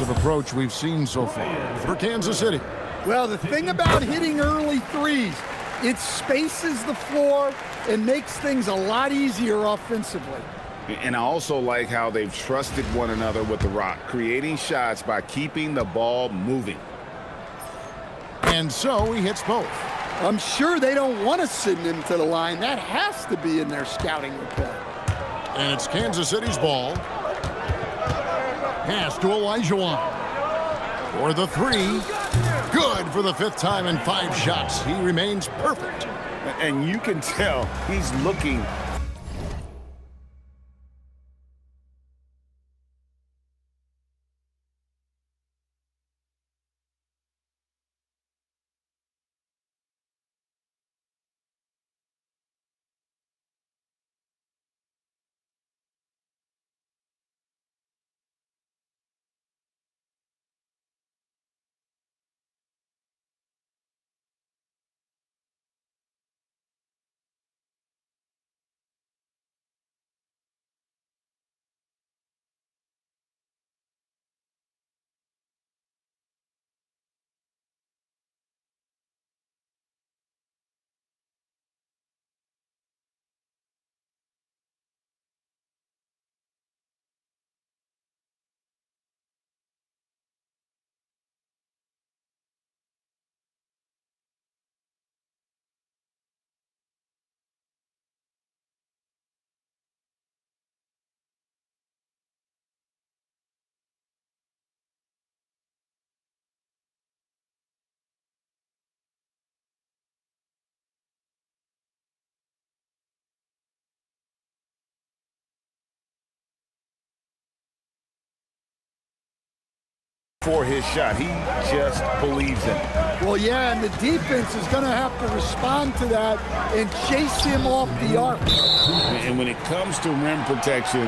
of approach we've seen so far for Kansas City. Well, the thing about hitting early threes, it spaces the floor and makes things a lot easier offensively. And I also like how they've trusted one another with the rock, creating shots by keeping the ball moving. And so he hits both. I'm sure they don't want to send him to the line. That has to be in their scouting report. And it's Kansas City's ball. Pass to Olajuwon. For the three. Good for the fifth time in 5 shots. He remains perfect. And you can tell he's looking. For his shot. He just believes in it. Well, yeah, and the defense is going to have to respond to that and chase him off the arc. And when it comes to rim protection,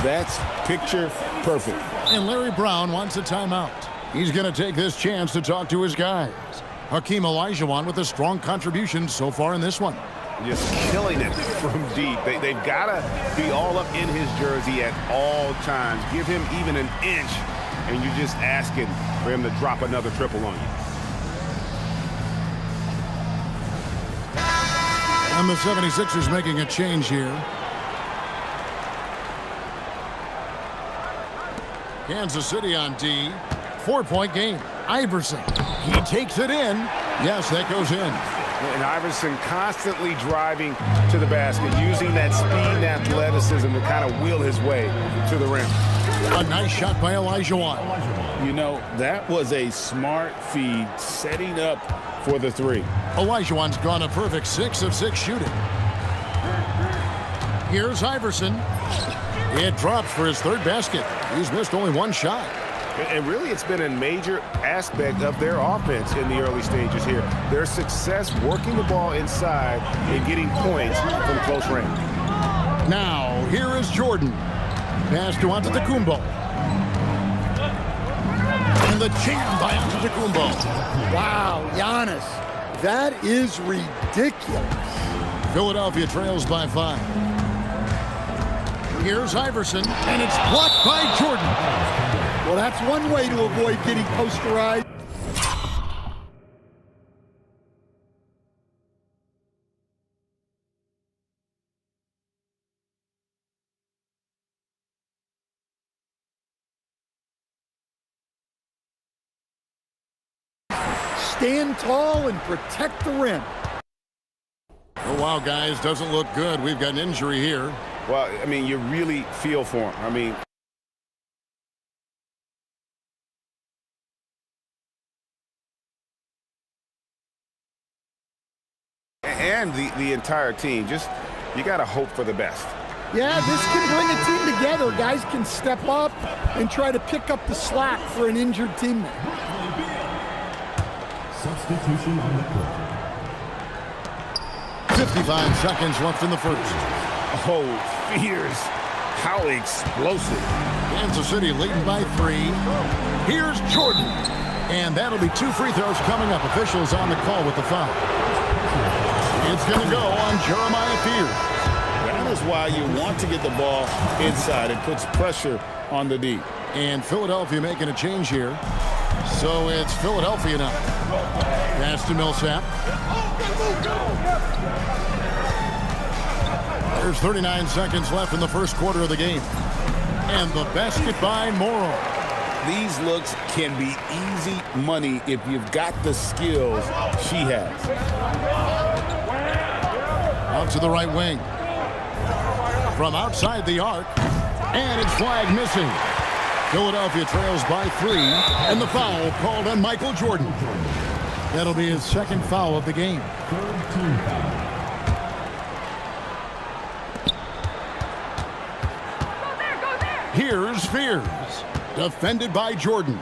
that's picture perfect. And Larry Brown wants a timeout. He's going to take this chance to talk to his guys. Hakeem Olajuwon with a strong contribution so far in this one. Just killing it from deep. They've got to be all up in his jersey at all times. Give him even an inch, and you're just asking for him to drop another triple on you. And the 76ers making a change here. Kansas City on D. 4-point game. Iverson. He takes it in. Yes, that goes in. And Iverson constantly driving to the basket, using that speed and athleticism to kind of wheel his way to the rim. A nice shot by Olajuwon. You know, that was a smart feed, setting up for the three. Olajuwon's gone a perfect 6 of 6 shooting. Here's Iverson. It drops for his third basket. He's missed only 1 shot. And really, it's been a major aspect of their offense in the early stages here. Their success working the ball inside and getting points from close range. Now, here is Jordan. Pass to Antetokounmpo. And the jam by Antetokounmpo. Wow, Giannis, that is ridiculous. Philadelphia trails by 5. Here's Iverson, and it's blocked by Jordan. Well, that's one way to avoid getting posterized. Stand tall and protect the rim. Oh, wow, guys, doesn't look good. We've got an injury here. Well, I mean, you really feel for him. I mean, and the entire team, just you got to hope for the best. Yeah, this can bring a team together. Guys can step up and try to pick up the slack for an injured teammate. Substitution on the court. 55 seconds left in the first. Oh, fears. How explosive. Kansas City leading by 3. Here's Jordan. And that'll be 2 free throws coming up. Officials on the call with the foul. It's going to go on Jeremiah Fears. That is That's why you want to get the ball inside. It puts pressure on the D. And Philadelphia making a change here. So it's Philadelphia now. Pass to Millsap. There's 39 seconds left in the first quarter of the game. And the basket by Morrow. These looks can be easy money if you've got the skills she has. Out to the right wing. From outside the arc. And it's flag missing. Philadelphia trails by 3. And the foul called on Michael Jordan. That'll be his second foul of the game. Third team foul. Here's Fears. Defended by Jordan.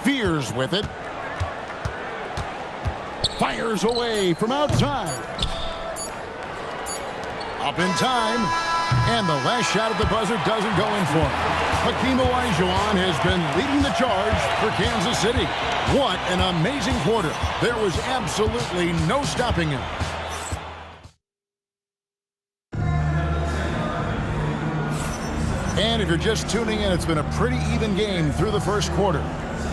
Fears with it. Fires away from outside. Up in time. And the last shot at the buzzer doesn't go in for him. Hakeem Olajuwon has been leading the charge for Kansas City. What an amazing quarter. There was absolutely no stopping him. And if you're just tuning in, it's been a pretty even game through the first quarter.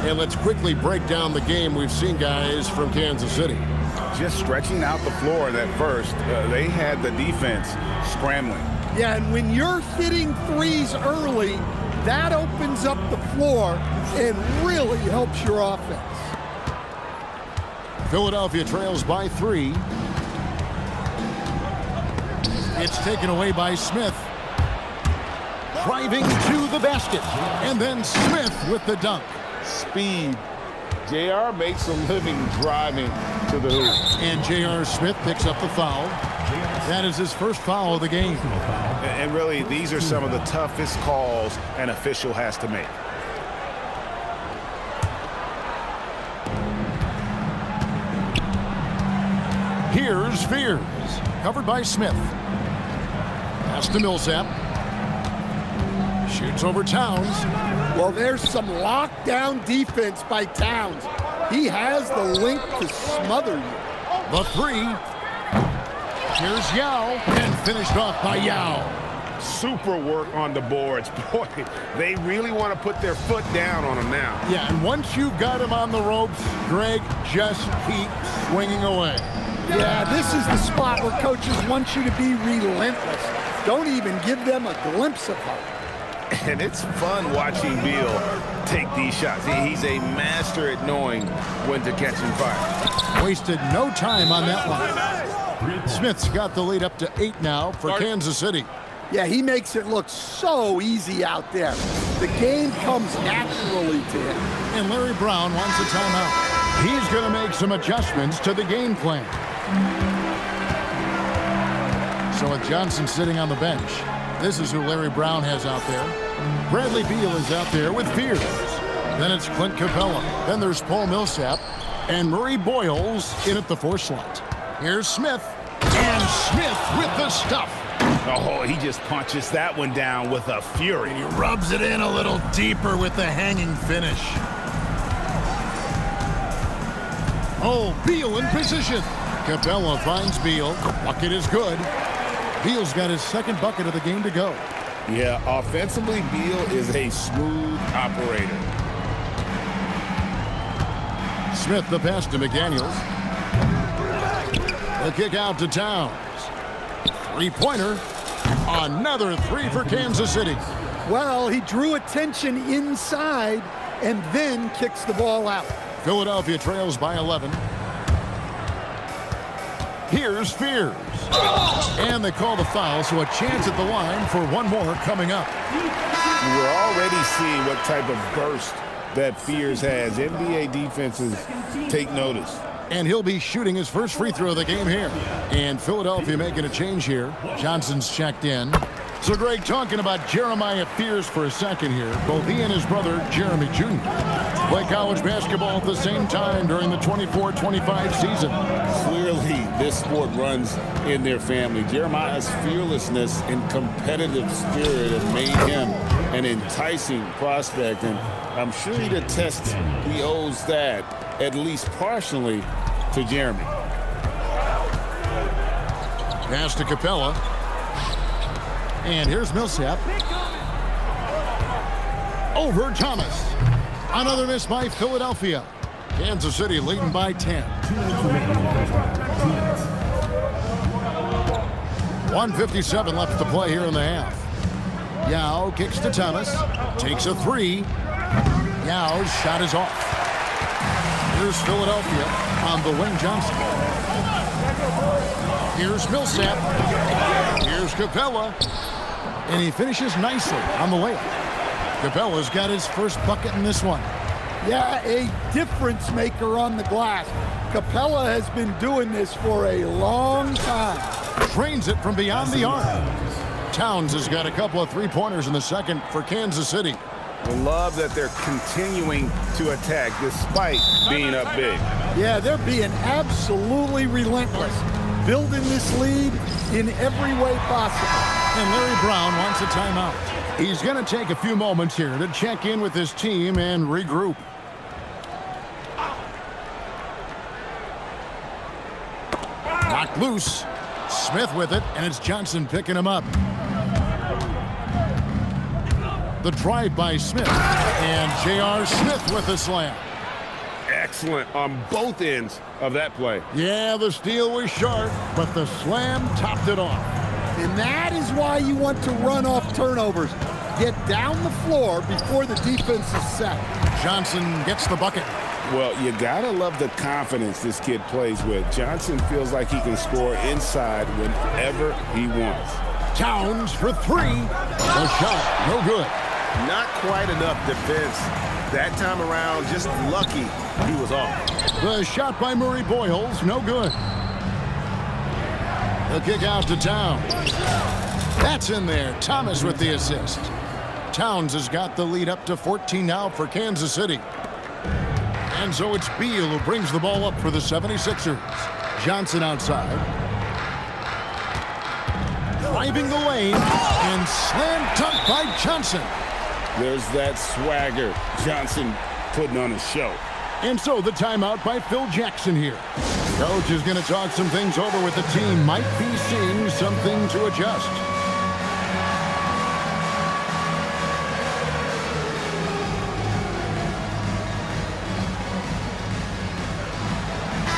And let's quickly break down the game we've seen, guys, from Kansas City. Just stretching out the floor in that first. They had the defense scrambling. Yeah, and when you're hitting threes early, that opens up the floor and really helps your offense. Philadelphia trails by 3. It's taken away by Smith. Driving to the basket. And then Smith with the dunk. Speed. JR makes a living driving to the hoop. And J.R. Smith picks up the foul. That is his first foul of the game. And really, these are some of the toughest calls an official has to make. Here's Fears. Covered by Smith. Pass to Millsap. Shoots over Towns. Well, there's some lockdown defense by Towns. He has the length to smother you. The 3. Here's Yao. And finished off by Yao. Super work on the boards. Boy, they really want to put their foot down on him now. Yeah, and once you've got him on the ropes, Greg, just keep swinging away. Yeah, this is the spot where coaches want you to be relentless. Don't even give them a glimpse of hope. And it's fun watching Beal take these shots. He's a master at knowing when to catch and fire. Wasted no time on that one. Smith's got the lead up to 8 now for Kansas City. Yeah, he makes it look so easy out there. The game comes naturally to him. And Larry Brown wants a timeout. He's going to make some adjustments to the game plan. So with Johnson sitting on the bench, this is who Larry Brown has out there. Bradley Beal is out there with Fears. Then it's Clint Capella. Then there's Paul Millsap. And Murray Boyles in at the 4 slot. Here's Smith. And Smith with the stuff. Oh, he just punches that one down with a fury. He rubs it in a little deeper with the hanging finish. Oh, Beal in position. Capella finds Beal. Bucket is good. Beal's got his second bucket of the game to go. Yeah, offensively, Beal is a smooth operator. Smith the pass to McDaniels. The kick out to Towns. 3-pointer. Another 3 for Kansas City. Well, he drew attention inside and then kicks the ball out. Philadelphia trails by 11. Here's Fears. And they call the foul, so a chance at the line for one more coming up. We're already seeing what type of burst that Fears has. NBA defenses take notice. And he'll be shooting his first free throw of the game here. And Philadelphia making a change here. Johnson's checked in. So, Greg, talking about Jeremiah Fears for a second here. Both he and his brother, Jeremy Jr., play college basketball at the same time during the 24-25 season. Clearly, this sport runs in their family. Jeremiah's fearlessness and competitive spirit have made him an enticing prospect. And I'm sure he'd attest he owes that, at least partially, to Jeremy. Pass to Capella. And here's Millsap. Over Thomas. Another miss by Philadelphia. Kansas City leading by 10. 1:57 left to play here in the half. Yao kicks to Thomas. Takes a three. Yao's shot is off. Here's Philadelphia on the wing. Johnson. Here's Millsap. Here's Capella. And he finishes nicely on the layup. Capella's got his first bucket in this one. Yeah, a difference maker on the glass. Capella has been doing this for a long time. Trains it from beyond the arc. Towns has got a couple of three-pointers in the second for Kansas City. I love that they're continuing to attack despite being up big. Yeah, they're being absolutely relentless, building this lead in every way possible. And Larry Brown wants a timeout. He's going to take a few moments here to check in with his team and regroup. Knocked loose. Smith with it, and it's Johnson picking him up. The drive by Smith, and J.R. Smith with the slam. Excellent on both ends of that play. Yeah, the steal was sharp, but the slam topped it off. And that is why you want to run off turnovers. Get down the floor before the defense is set. Johnson gets the bucket. Well, you gotta love the confidence this kid plays with. Johnson feels like he can score inside whenever he wants. Towns for three. The shot, no good. Not quite enough defense that time around. Just lucky he was off. The shot by Murray Boyles, no good. The kick out to Towns. That's in there. Thomas with the assist. Towns has got the lead up to 14 now for Kansas City. And so it's Beal who brings the ball up for the 76ers. Johnson outside. Driving the lane and slam dunk by Johnson. There's that swagger. Johnson putting on a show. And so the timeout by Phil Jackson here. Coach is going to talk some things over with the team. Might be seeing something to adjust.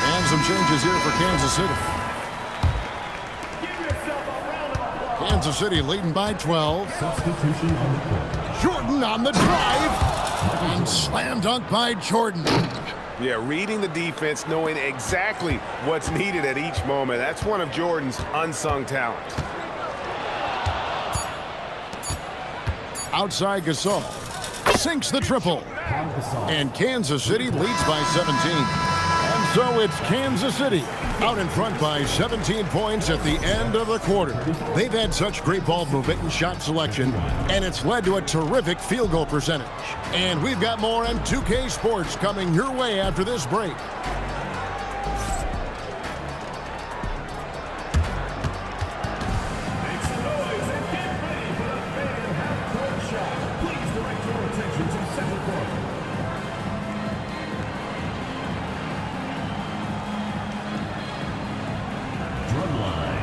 And some changes here for Kansas City. Kansas City leading by 12. Substitution on the court. Jordan on the drive. And slam dunk by Jordan. Yeah, reading the defense, knowing exactly what's needed at each moment. That's one of Jordan's unsung talents. Outside Gasol. Sinks the triple. And Kansas City leads by 17. And so it's Kansas City out in front by 17 points at the end of the quarter. They've had such great ball movement and shot selection, and it's led to a terrific field goal percentage. And we've got more on 2K Sports coming your way after this break. Please direct your attention to second quarter. Drumline.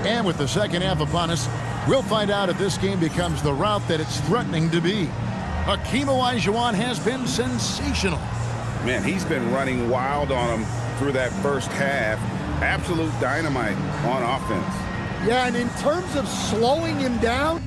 And with the second half upon us, we'll find out if this game becomes the route that it's threatening to be. Hakeem Olajuwon has been sensational. Man, he's been running wild on him through that first half. Absolute dynamite on offense. Yeah, and in terms of slowing him down,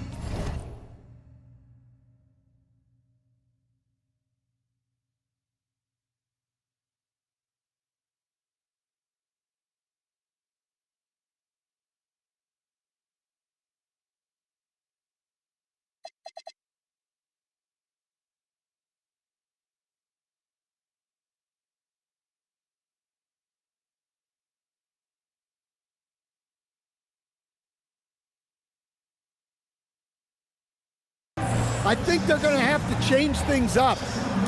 I think they're going to have to change things up.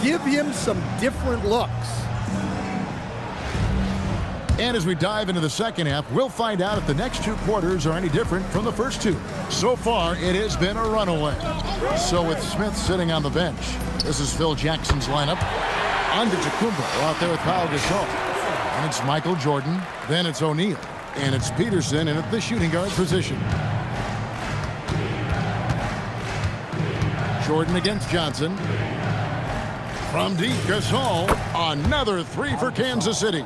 Give him some different looks. And as we dive into the second half, we'll find out if the next two quarters are any different from the first two. So far, it has been a runaway. So with Smith sitting on the bench, this is Phil Jackson's lineup. Antetokounmpo out there with Pau Gasol. And it's Michael Jordan. Then it's O'Neal. And it's Peterson in at the shooting guard position. Jordan against Johnson. From deep, Gasol. Another three for Kansas City.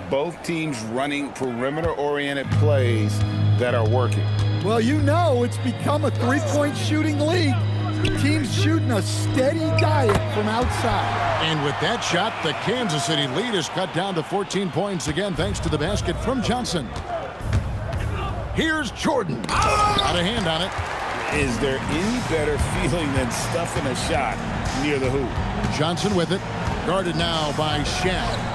Both teams running perimeter-oriented plays that are working. Well, you know it's become a three-point shooting league. Teams shooting a steady diet from outside. And with that shot, the Kansas City lead is cut down to 14 points again thanks to the basket from Johnson. Here's Jordan. Got a hand on it. Is there any better feeling than stuffing a shot near the hoop? Johnson with it. Guarded now by Shaq.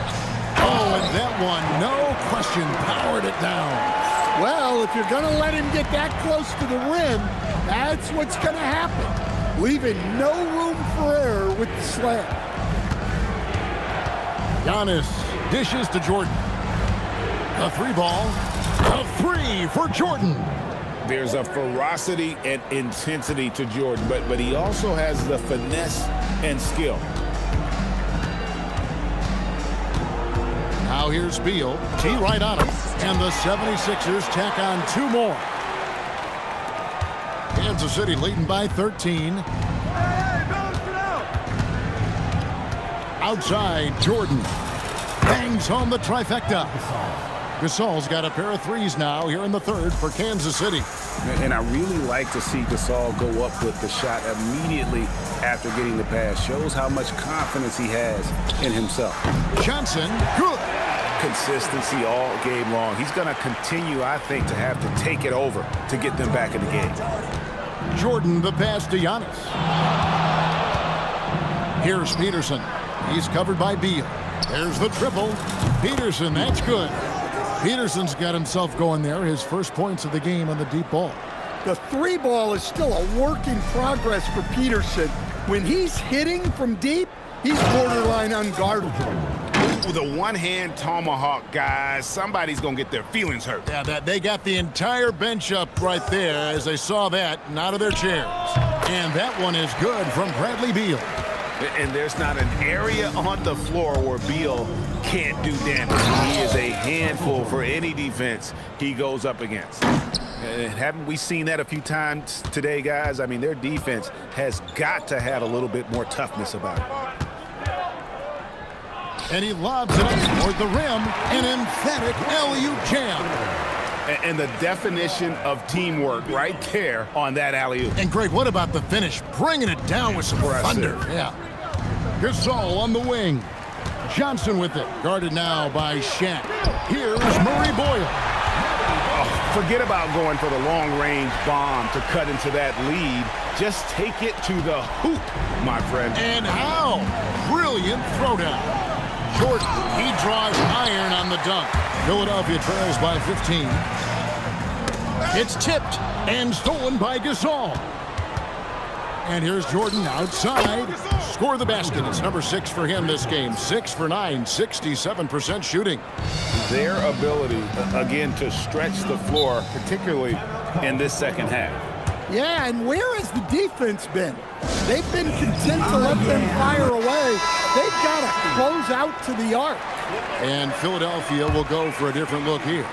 Oh, and that one, no question, powered it down. Well, if you're going to let him get that close to the rim, that's what's going to happen. Leaving no room for error with the slam. Giannis dishes to Jordan. A three ball. A three for Jordan. There's a ferocity and intensity to Jordan, but he also has the finesse and skill. Now here's Beal. Tee right on him. And the 76ers tack on two more. Kansas City leading by 13. Outside, Jordan bangs home the trifecta. Gasol's got a pair of threes now here in the third for Kansas City. And I really like to see Gasol go up with the shot immediately after getting the pass. Shows how much confidence he has in himself. Johnson, good. Consistency all game long. He's going to continue, I think, to have to take it over to get them back in the game. Jordan, the pass to Giannis. Here's Peterson. He's covered by Beal. There's the triple. Peterson, that's good. Peterson's got himself going there. His first points of the game on the deep ball. The three ball is still a work in progress for Peterson. When he's hitting from deep, he's borderline unguardable. With a one-hand tomahawk, guys, somebody's going to get their feelings hurt. Yeah, they got the entire bench up right there as they saw that and out of their chairs. And that one is good from Bradley Beal. And there's not an area on the floor where Beal can't do damage. He is a handful for any defense he goes up against. And haven't we seen that a few times today, guys? I mean, their defense has got to have a little bit more toughness about it. And he lobs it up toward the rim. An emphatic alley-oop jam. And the definition of teamwork right there on that alley-oop. And Greg, what about the finish? Bringing it down with some thunder. Yeah. Gasol on the wing. Johnson with it. Guarded now by Shaq. Here's Murray Boyle. Oh, forget about going for the long-range bomb to cut into that lead. Just take it to the hoop, my friend. And how? Brilliant throwdown. Jordan, he draws iron on the dunk. Philadelphia trails by 15. It's tipped and stolen by Gasol. And here's Jordan outside. Score the basket. It's number 6 for him this game. 6 for 9, 67% shooting. Their ability, again, to stretch the floor, particularly in this second half. Yeah, and where has the defense been? They've been content to let them fire away. They've got to close out to the arc. And Philadelphia will go for a different look here.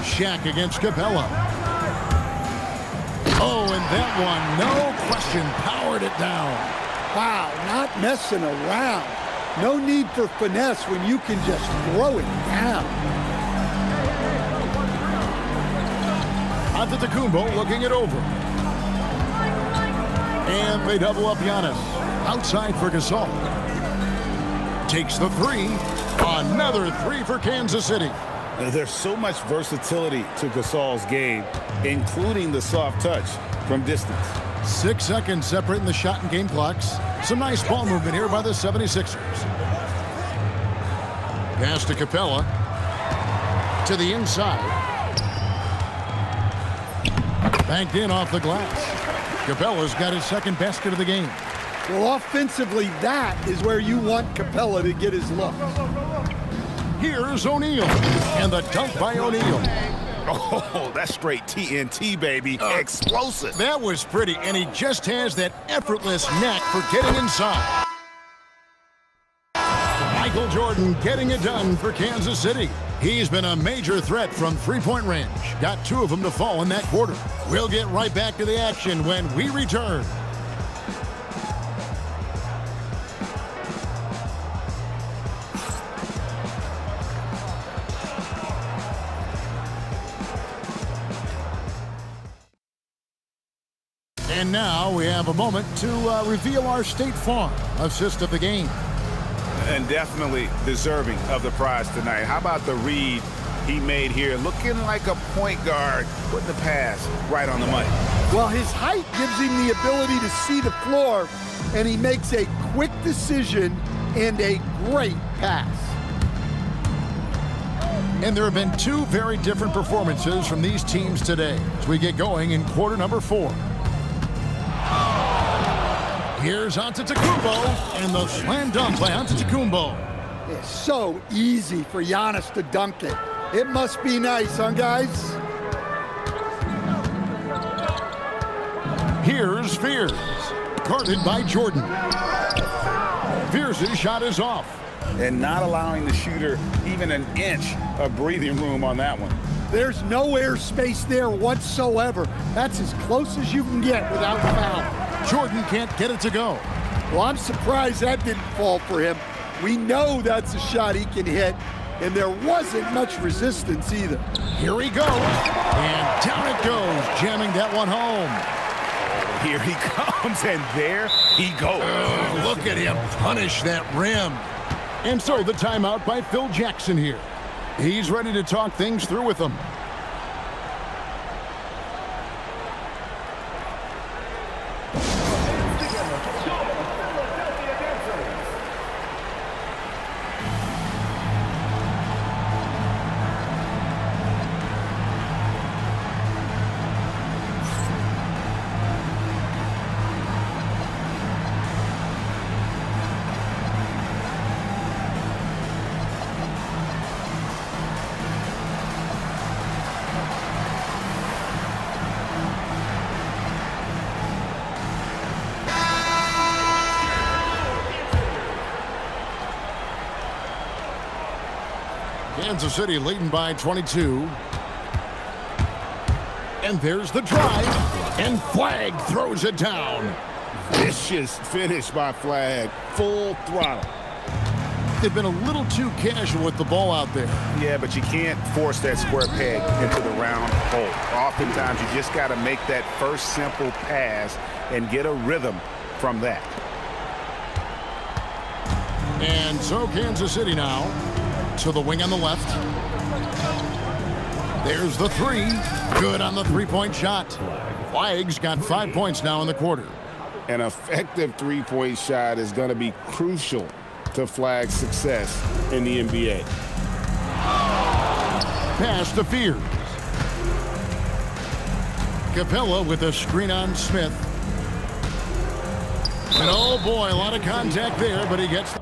Shaq against Capella. Oh, and that one, no question, powered it down. Wow, not messing around. No need for finesse when you can just throw it down. Antetokounmpo looking it over. And they double up Giannis. Outside for Gasol. Takes the three. Another three for Kansas City. There's so much versatility to Gasol's game, including the soft touch from distance. 6 seconds separating the shot and game clocks. Some nice ball movement here by the 76ers. Pass to Capella. To the inside. Banked in off the glass. Capella's got his second basket of the game. Well, offensively, that is where you want Capella to get his look. Here's O'Neal. And the dunk by O'Neal. Oh, that's straight TNT, baby. Explosive. That was pretty, and he just has that effortless knack for getting inside. Michael Jordan getting it done for Kansas City. He's been a major threat from three-point range. Got 2 of them to fall in that quarter. We'll get right back to the action when we return. And now we have a moment to reveal our State Farm assist of the game. And definitely deserving of the prize tonight. How about the read he made here? Looking like a point guard, putting the pass right on the money. Well, his height gives him the ability to see the floor, and he makes a quick decision and a great pass. And there have been 2 very different performances from these teams today as we get going in quarter number 4. Here's Antetokounmpo, and the slam dunk by Antetokounmpo. It's so easy for Giannis to dunk it. It must be nice, huh, guys? Here's Spears, guarded by Jordan. Spears' shot is off. And not allowing the shooter even an inch of breathing room on that one. There's no air space there whatsoever. That's as close as you can get without foul. Jordan can't get it to go. Well, I'm surprised that didn't fall for him. We know that's a shot he can hit, and there wasn't much resistance either. Here he goes, and down it goes, jamming that one home. Here he comes, and there he goes. Oh, look at him punish that rim. And so the timeout by Phil Jackson here. He's ready to talk things through with them. Kansas City leading by 22. And there's the drive. And Flagg throws it down. Vicious finish by Flagg. Full throttle. They've been a little too casual with the ball out there. Yeah, but you can't force that square peg into the round hole. Oftentimes, you just got to make that first simple pass and get a rhythm from that. And so Kansas City now to the wing on the left. There's the 3. Good on the three-point shot. Flagg's got 5 points now in the quarter. An effective three-point shot is going to be crucial to Flagg's success in the NBA. Pass to Fears. Capella with a screen on Smith. And oh boy, a lot of contact there, but he gets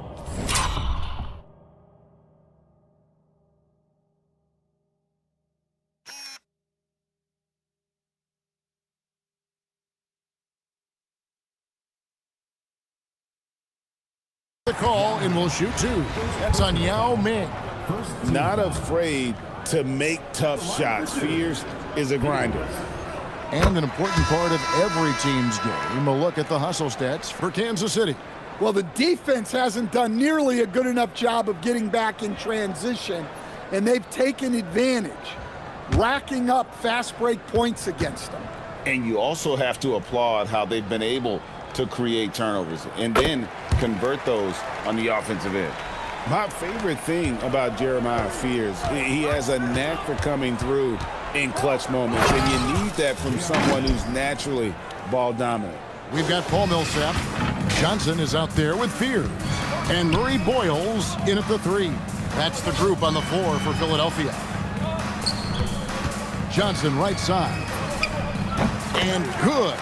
the call and will shoot 2. That's on Yao Ming. Not afraid to make tough shots. Fears is a grinder. And an important part of every team's game, a look at the hustle stats for Kansas City. Well, the defense hasn't done nearly a good enough job of getting back in transition, and they've taken advantage, racking up fast break points against them. And you also have to applaud how they've been able to create turnovers and then convert those on the offensive end. My favorite thing about Jeremiah Fears, he has a knack for coming through in clutch moments, and you need that from someone who's naturally ball dominant. We've got Paul Millsap. Johnson is out there with Fears. And Murray Boyles in at the 3. That's the group on the floor for Philadelphia. Johnson right side. and good.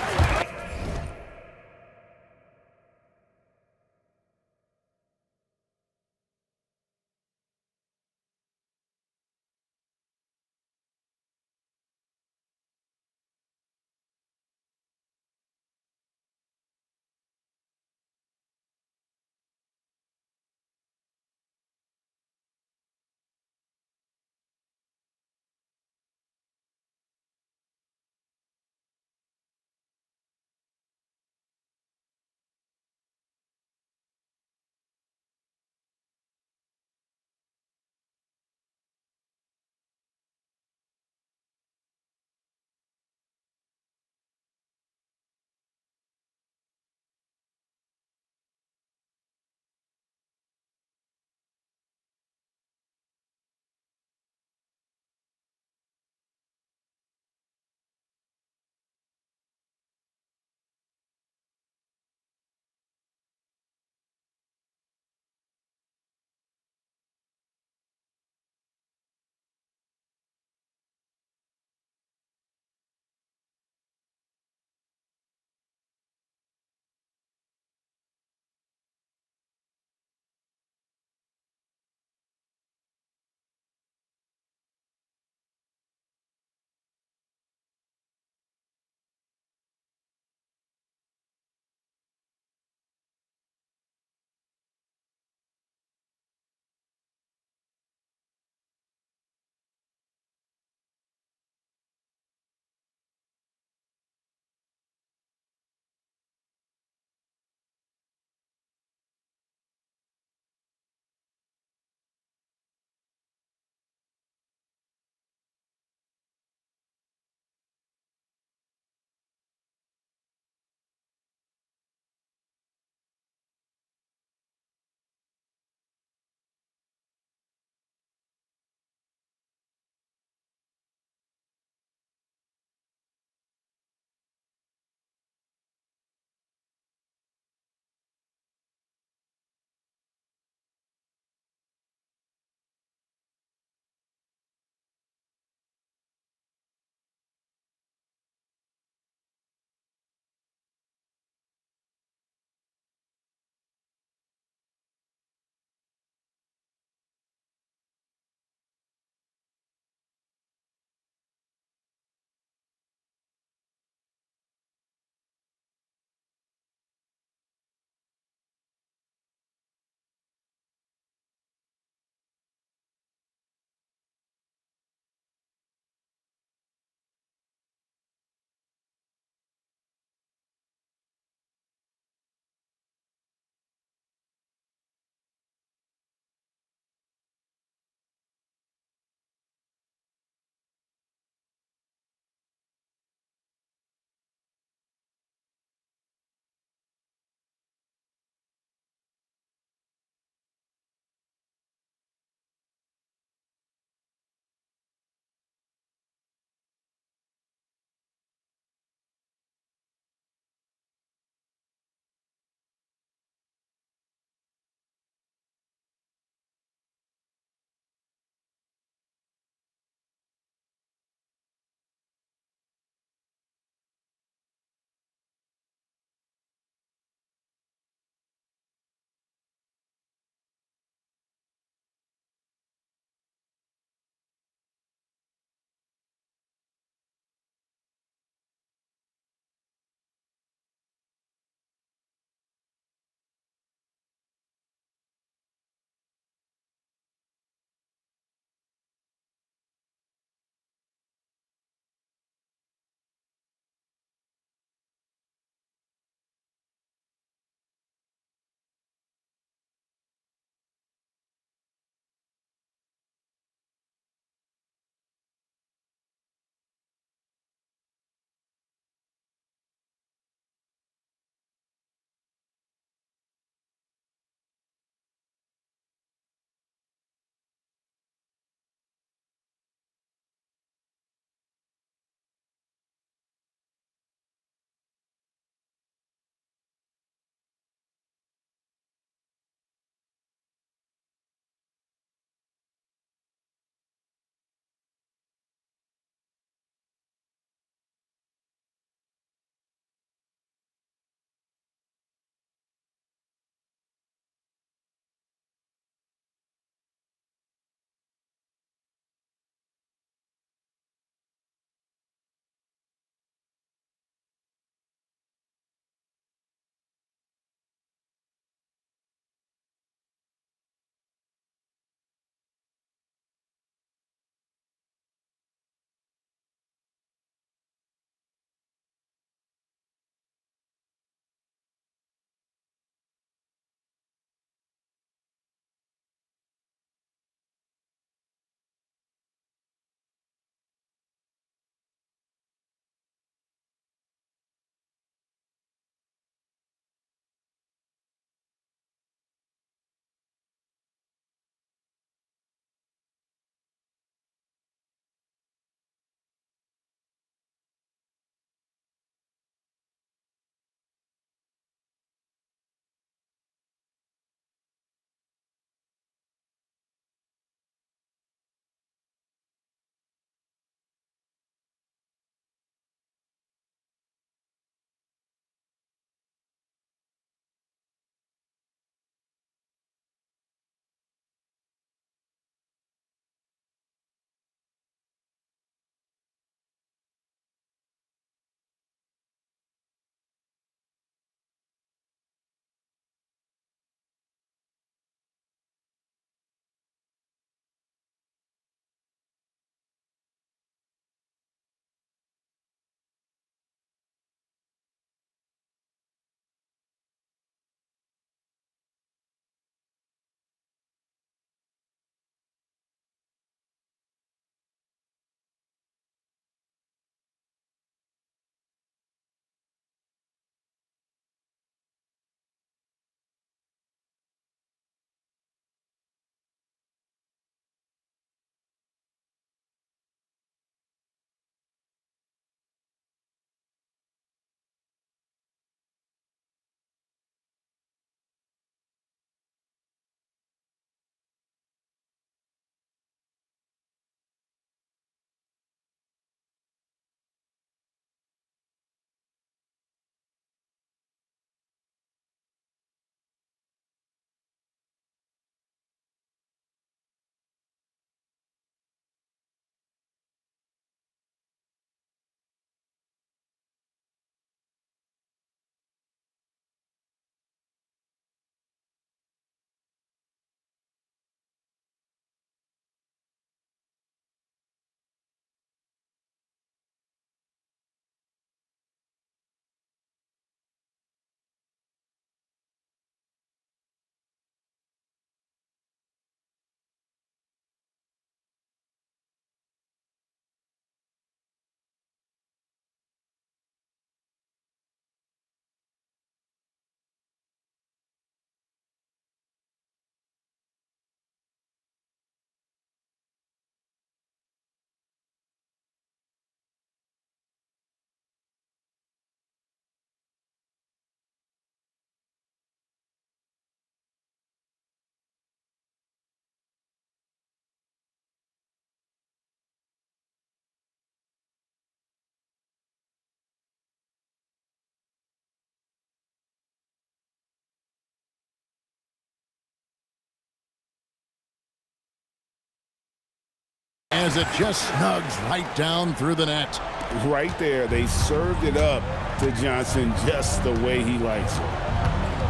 as it just snugs right down through the net. Right there, they served it up to Johnson just the way he likes it.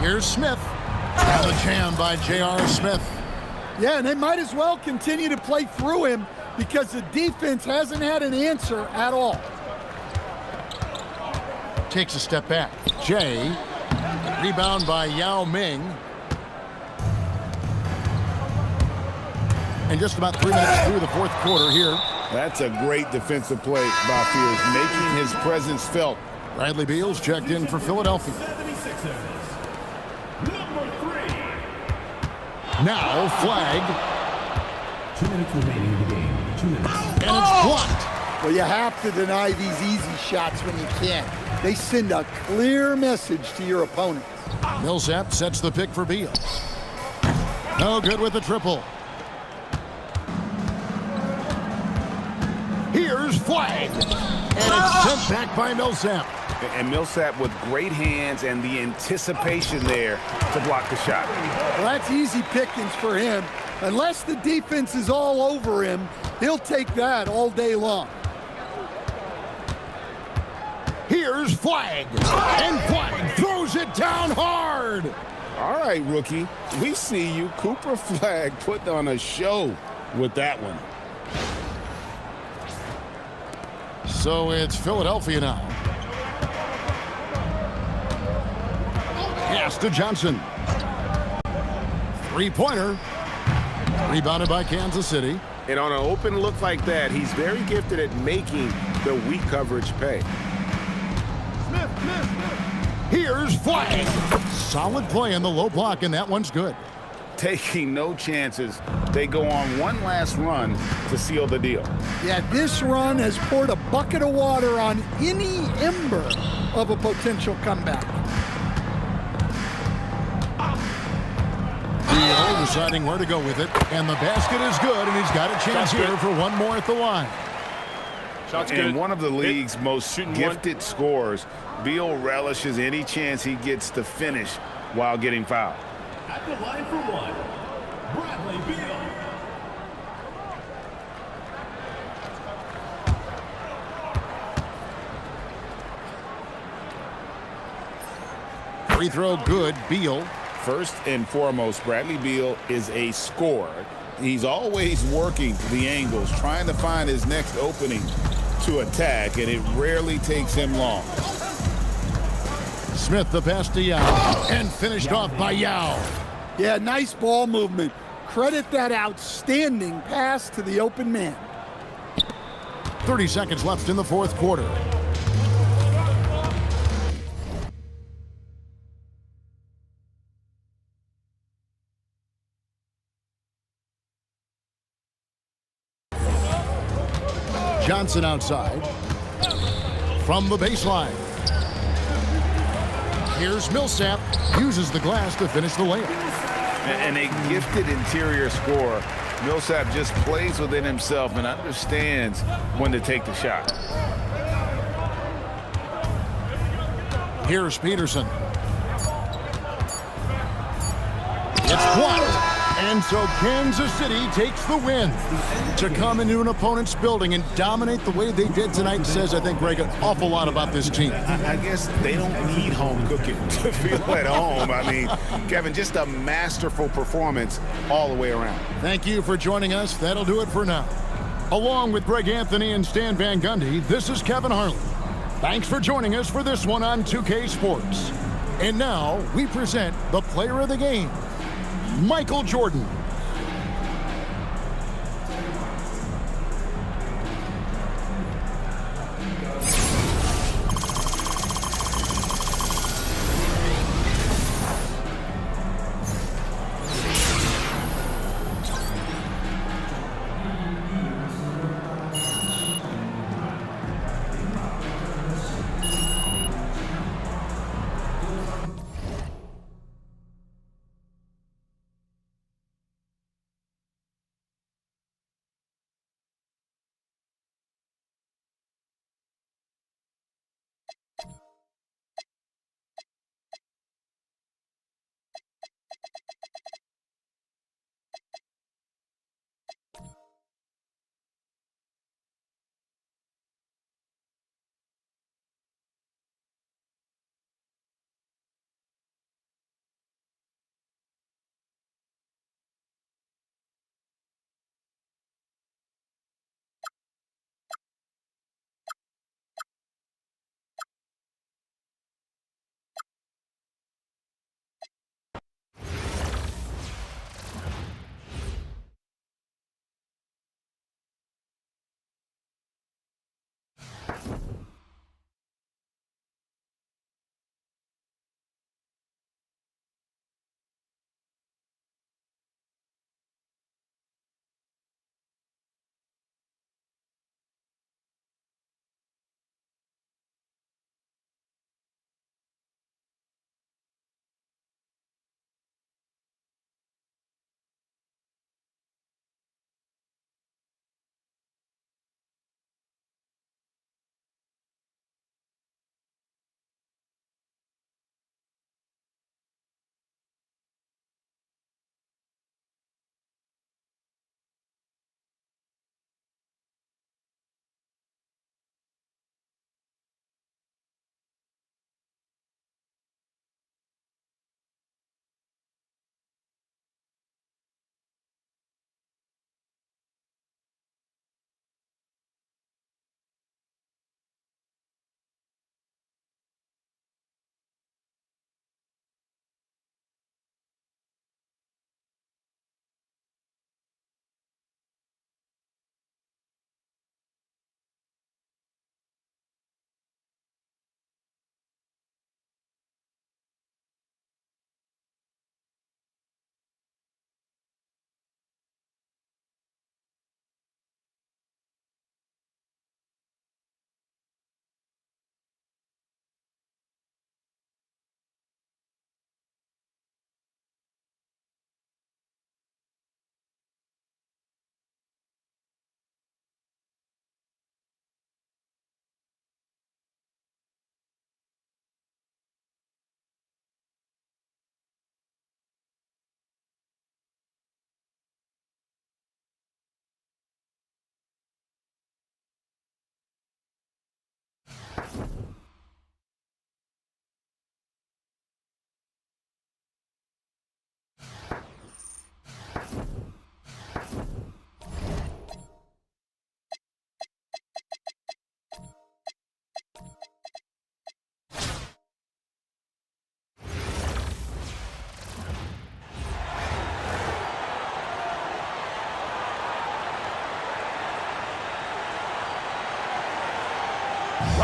Here's Smith. And the jam by J.R. Smith. Yeah, and they might as well continue to play through him because the defense hasn't had an answer at all. Takes a step back. Jay. Rebound by Yao Ming. And just about 3 minutes through the fourth quarter here. That's a great defensive play by Fears, making his presence felt. Bradley Beal's checked in for Philadelphia. 76ers. Number 3. Now flag. 2 minutes remaining in the game. 2 minutes. And it's blocked. Well, you have to deny these easy shots when you can. They send a clear message to your opponent. Millsap sets the pick for Beal. No good with the triple. Here's flag. And it's sent back by Millsap. And Millsap with great hands and the anticipation there to block the shot. Well, that's easy pickings for him. Unless the defense is all over him, he'll take that all day long. Here's Flag. And Flag throws it down hard. All right, rookie. We see you. Cooper Flag put on a show with that one. So it's Philadelphia now. Pass to Johnson. Three-pointer. Rebounded by Kansas City. And on an open look like that, he's very gifted at making the weak coverage pay. Here's Flag. Solid play in the low block, and that one's good. Taking no chances, they go on one last run to seal the deal. Yeah, this run has poured a bucket of water on any ember of a potential comeback. Beal deciding where to go with it, and the basket is good, and he's got a chance here for one more at the line. Shot's good. And one of the league's most gifted scorers, Beal relishes any chance he gets to finish while getting fouled. At the line for one, Bradley Beal. Free throw good, Beal. First and foremost, Bradley Beal is a scorer. He's always working the angles, trying to find his next opening to attack, and it rarely takes him long. Smith the pass to Yao, and finished off by Yao. Yeah, nice ball movement. Credit that outstanding pass to the open man. 30 seconds left in the fourth quarter. Johnson outside. From the baseline. Here's Millsap. Uses the glass to finish the layup. And a gifted interior scorer. Millsap just plays within himself and understands when to take the shot. Here's Peterson. It's blocked. And so Kansas City takes the win. To come into an opponent's building and dominate the way they did tonight says, I think, Greg, an awful lot about this team. I guess they don't need home cooking to feel at home. I mean, Kevin, just a masterful performance all the way around. Thank you for joining us. That'll do it for now. Along with Greg Anthony and Stan Van Gundy, this is Kevin Harlan. Thanks for joining us for this one on 2K Sports. And now we present the player of the game, Michael Jordan.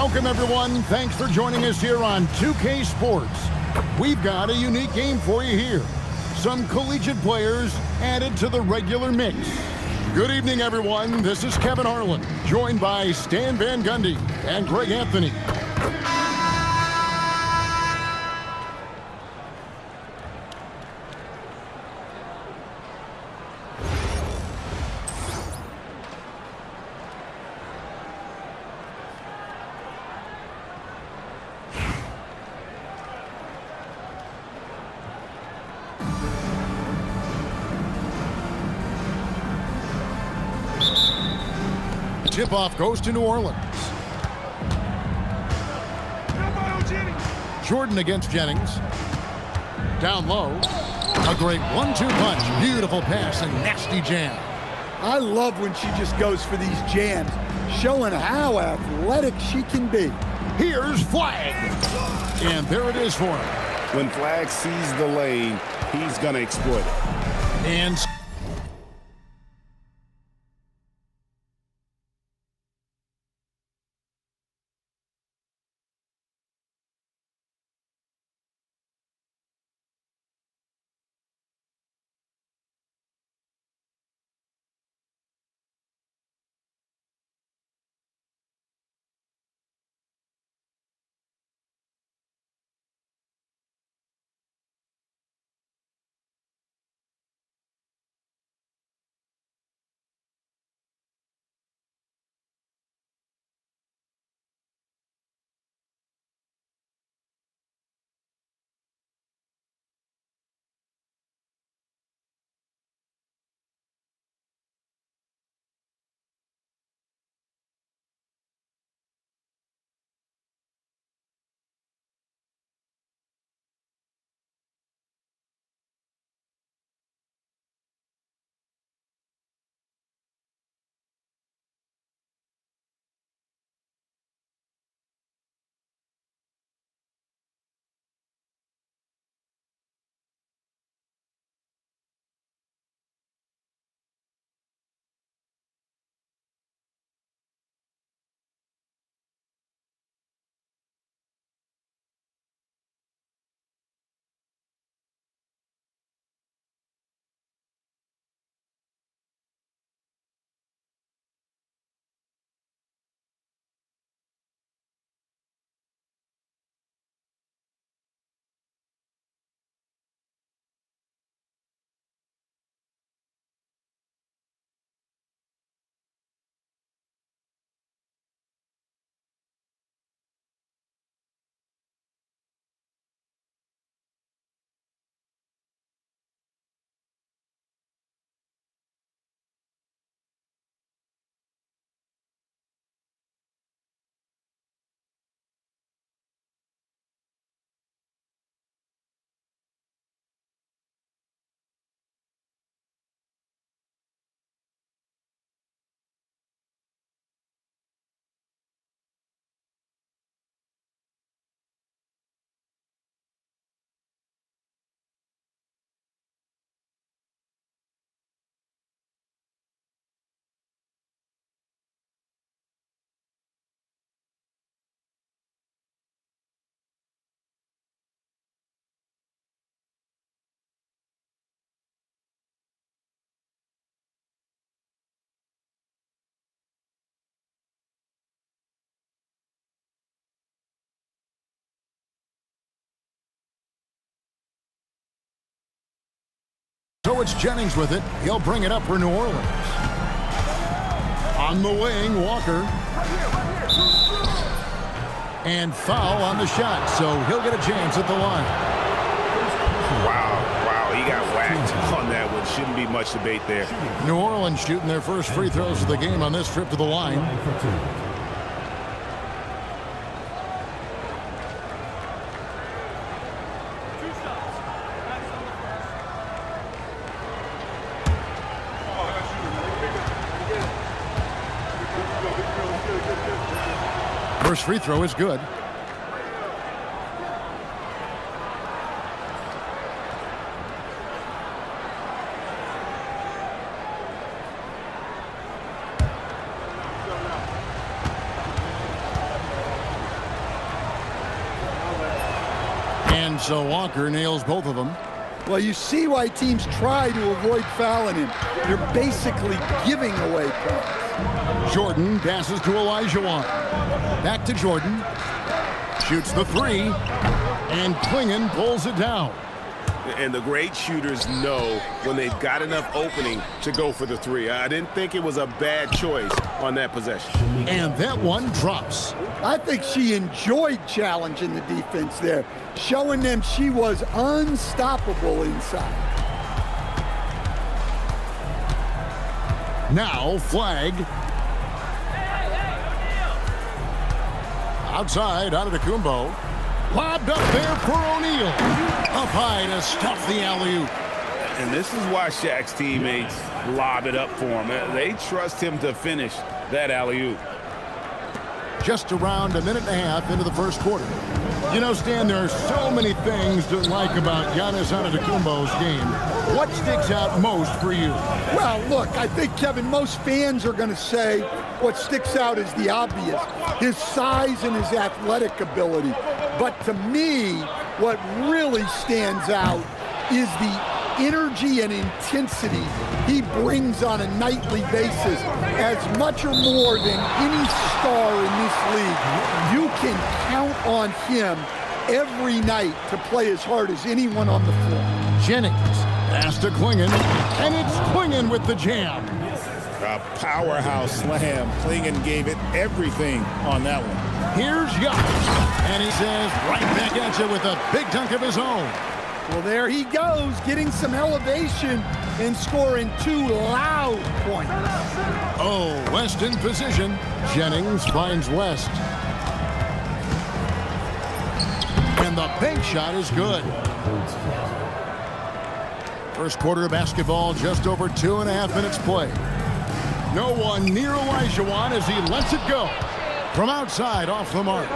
Welcome, everyone. Thanks for joining us here on 2K Sports. We've got a unique game for you here. Some collegiate players added to the regular mix. Good evening, everyone. This is Kevin Harlan, joined by Stan Van Gundy and Greg Anthony. Tip-off goes to New Orleans. Jordan against Jennings. Down low. A great 1-2 punch. Beautiful pass and nasty jam. I love when she just goes for these jams, showing how athletic she can be. Here's Flag. And there it is for him. When Flag sees the lane, he's going to exploit it. And so it's Jennings with it. He'll bring it up for New Orleans. On the wing, Walker. And foul on the shot, so he'll get a chance at the line. Wow, he got whacked on that one. Shouldn't be much debate there. New Orleans shooting their first free throws of the game on this trip to the line. First free throw is good. So Walker nails both of them. Well, you see why teams try to avoid fouling him. You're basically giving away points. Jordan passes to Olajuwon. Back to Jordan. Shoots the three. And Klingon pulls it down. And the great shooters know when they've got enough opening to go for the three. I didn't think it was a bad choice on that possession. And that one drops. I think she enjoyed challenging the defense there, showing them she was unstoppable inside. Now flag. Outside, Antetokounmpo. Lobbed up there for O'Neal. Up high to stuff the alley-oop. And this is why Shaq's teammates lob it up for him. They trust him to finish that alley-oop. Just around a minute and a half into the first quarter. You know, Stan, there are so many things to like about Giannis Antetokounmpo's game. What sticks out most for you? Well, look, I think, Kevin, most fans are going to say what sticks out is the obvious, his size and his athletic ability. But to me, what really stands out is the energy and intensity he brings on a nightly basis, as much or more than any star in this league. You can count on him every night to play as hard as anyone on the floor. Jennings pass to Klingon, and it's Klingon with the jam. A powerhouse slam. Klingon gave it everything on that one. Here's Giannis, and he says right back at you with a big dunk of his own. Well, there he goes, getting some elevation and scoring 2 loud points. Oh, West in position. Jennings finds West. And the bank shot is good. First quarter of basketball, just over 2.5 minutes play. No one near Olajuwon as he lets it go. From outside, off the mark.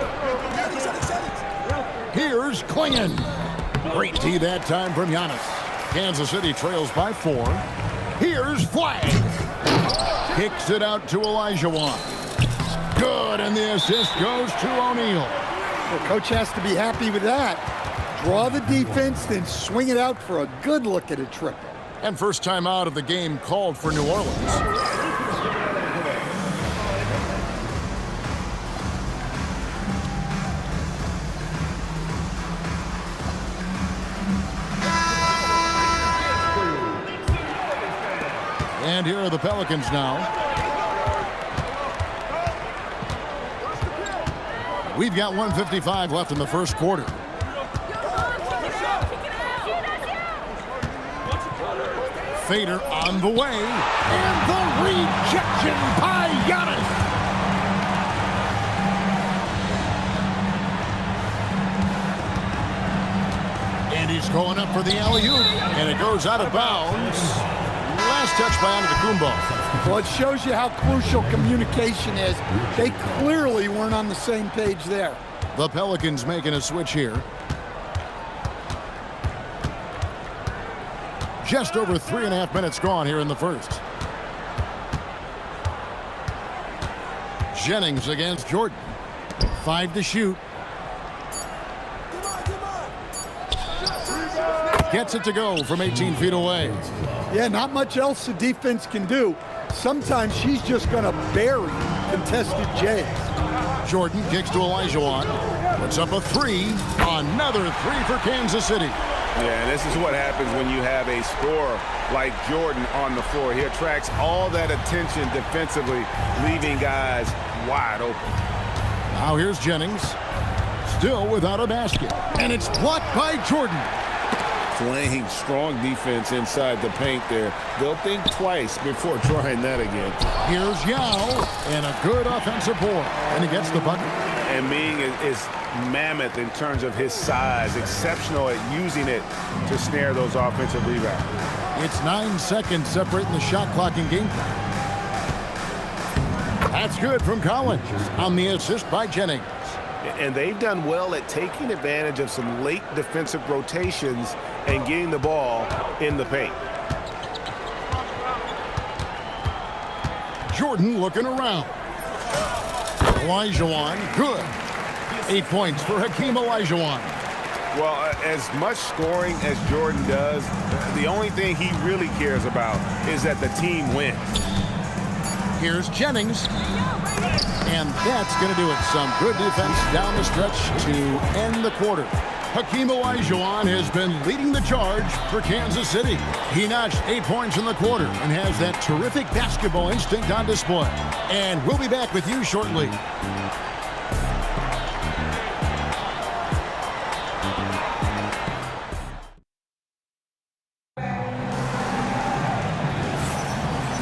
Here's Klingon. Great D that time from Giannis. Kansas City trails by 4. Here's Flag. Kicks it out to Olajuwon. Good, and the assist goes to O'Neal. Well, coach has to be happy with that. Draw the defense, then swing it out for a good look at a triple. And first time out of the game called for New Orleans. And here are the Pelicans now. We've got 1:55 left in the first quarter. Fader on the way. And the rejection by Giannis. And he's going up for the alley-oop. And it goes out of bounds. Last touch by Antetokounmpo. Well, it shows you how crucial communication is. They clearly weren't on the same page there. The Pelicans making a switch here. Just over 3.5 minutes gone here in the first. Jennings against Jordan. 5 to shoot. Gets it to go from 18 feet away. Yeah, not much else the defense can do. Sometimes she's just going to bury contested Jays. Jordan kicks to Olajuwon. Puts up a 3. Another 3 for Kansas City. Yeah, this is what happens when you have a scorer like Jordan on the floor. He attracts all that attention defensively, leaving guys wide open. Now here's Jennings. Still without a basket. And it's blocked by Jordan. Playing strong defense inside the paint there. They'll think twice before trying that again. Here's Yao, and a good offensive board. And he gets the bucket. And Ming is mammoth in terms of his size, exceptional at using it to snare those offensive rebounds. It's 9 seconds separating the shot clock and game clock. That's good from Collins on the assist by Jennings. And they've done well at taking advantage of some late defensive rotations and getting the ball in the paint. Jordan looking around. Olajuwon, good. 8 points for Hakeem Olajuwon. Well, as much scoring as Jordan does, the only thing he really cares about is that the team wins. Here's Jennings. And that's going to do it. Some good defense down the stretch to end the quarter. Hakeem Olajuwon has been leading the charge for Kansas City. He notched 8 points in the quarter and has that terrific basketball instinct on display. And we'll be back with you shortly.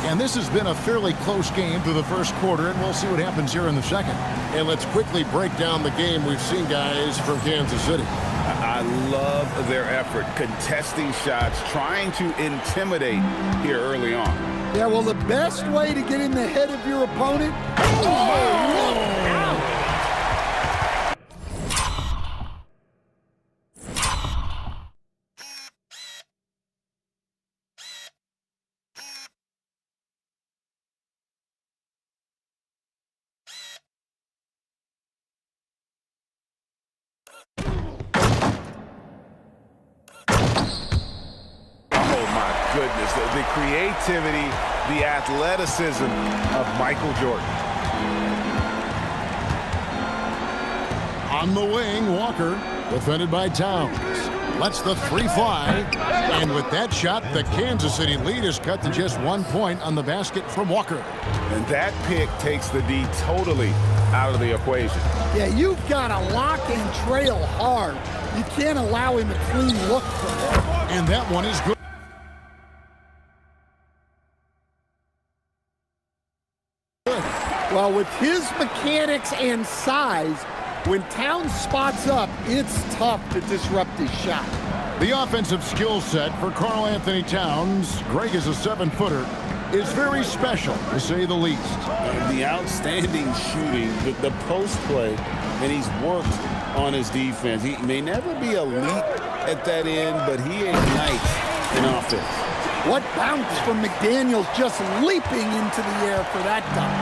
And this has been a fairly close game through the first quarter, and we'll see what happens here in the second. And let's quickly break down the game we've seen, guys, from Kansas City. I love their effort, contesting shots, trying to intimidate here early on. Yeah, well, the best way to get in the head of your opponent... Oh, goodness, the creativity, the athleticism of Michael Jordan. On the wing, Walker, defended by Towns. Lets the three fly. And with that shot, the Kansas City lead is cut to just 1 point on the basket from Walker. And that pick takes the D totally out of the equation. Yeah, you've got to lock and trail hard. You can't allow him a clean look from there. And that one is good. Well, with his mechanics and size, when Towns spots up, it's tough to disrupt his shot. The offensive skill set for Karl Anthony Towns, Greg is a 7-footer, is very special, to say the least. And the outstanding shooting, the post play, and he's worked on his defense. He may never be elite at that end, but he ignites in offense. What bounce from McDaniels, just leaping into the air for that dunk.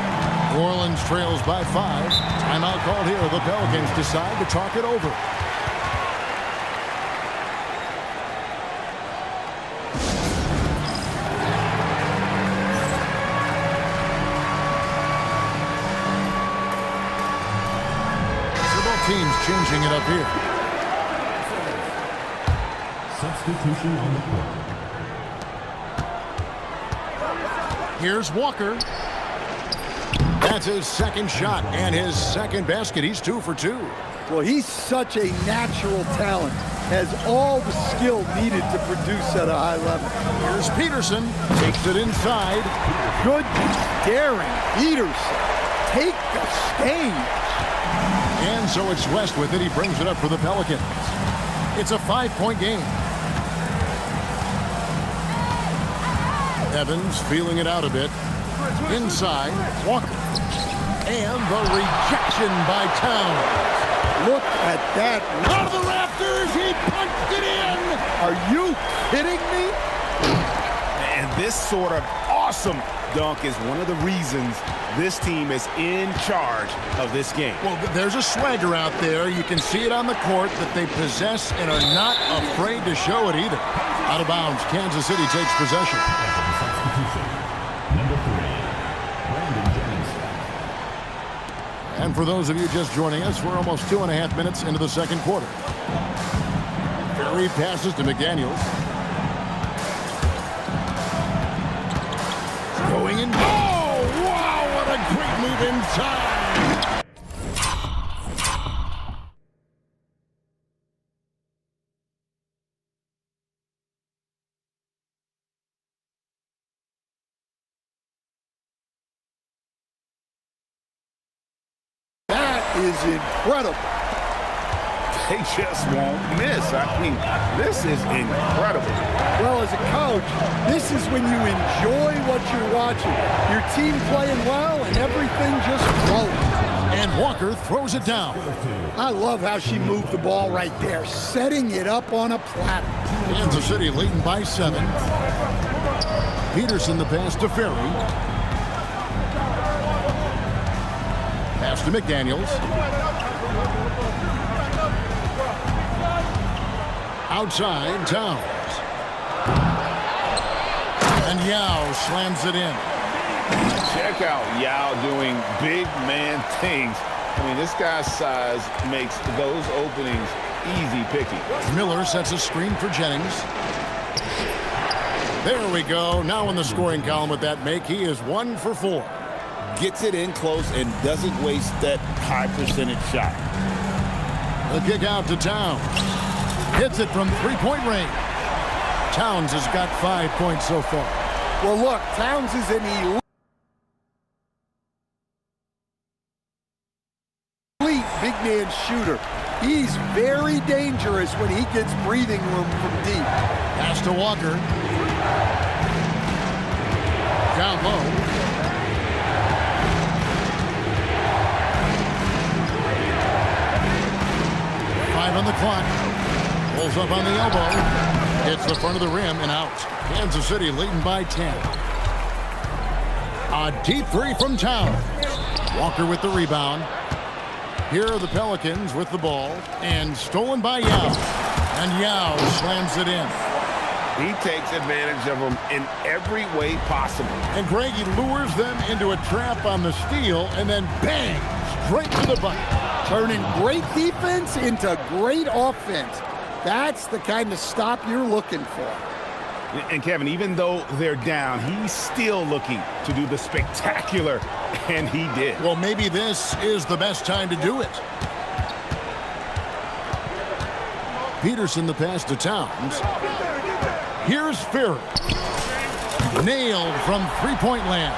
New Orleans trails by 5. Timeout called here. The Pelicans decide to talk it over. Both teams changing it up here. Substitution on the court. Here's Walker. That's his second shot and his second basket. He's 2 for 2. Well, he's such a natural talent. Has all the skill needed to produce at a high level. Here's Peterson. Takes it inside. Good daring. Peterson. Take the stage. And so it's West with it. He brings it up for the Pelicans. It's a 5-point game. Evans feeling it out a bit. Inside, Walker. And the rejection by Towns. Look at that. Out of the rafters, he punched it in. Are you kidding me? And this sort of awesome dunk is one of the reasons this team is in charge of this game. Well, there's a swagger out there. You can see it on the court that they possess and are not afraid to show it either. Out of bounds, Kansas City takes possession. Number 3, Brandon Jennings. And for those of you just joining us, we're almost 2.5 minutes into the second quarter. Curry passes to McDaniels. Going in. Oh, wow, what a great move inside. Is incredible. They just won't miss. I mean, this is incredible. Well, as a coach, this is when you enjoy what you're watching. Your team playing well and everything just flows. And Walker throws it down. I love how she moved the ball right there, setting it up on a platter. Kansas City leading by 7. Peterson the pass to Ferry. Pass to McDaniels. Outside, Towns. And Yao slams it in. Check out Yao doing big man things. I mean, this guy's size makes those openings easy picking. Miller sets a screen for Jennings. There we go. Now in the scoring column with that make, he is 1 for 4. Gets it in close and doesn't waste that high percentage shot. The kick out to Towns. Hits it from three-point range. Towns has got 5 points so far. Well, look, Towns is an elite big man shooter. He's very dangerous when he gets breathing room from deep. Pass to Walker. Down low. Five on the clock. Pulls up on the elbow. Hits the front of the rim and out. Kansas City leading by 10. A deep three from Towns. Walker with the rebound. Here are the Pelicans with the ball. And stolen by Yao. And Yao slams it in. He takes advantage of them in every way possible. And Greg, he lures them into a trap on the steal, and then bang, straight to the bucket. Turning great defense into great offense. That's the kind of stop you're looking for. And Kevin, even though they're down, he's still looking to do the spectacular, and he did. Well, maybe this is the best time to do it. Peterson the pass to Towns. Here's Ferry. Nailed from three-point land.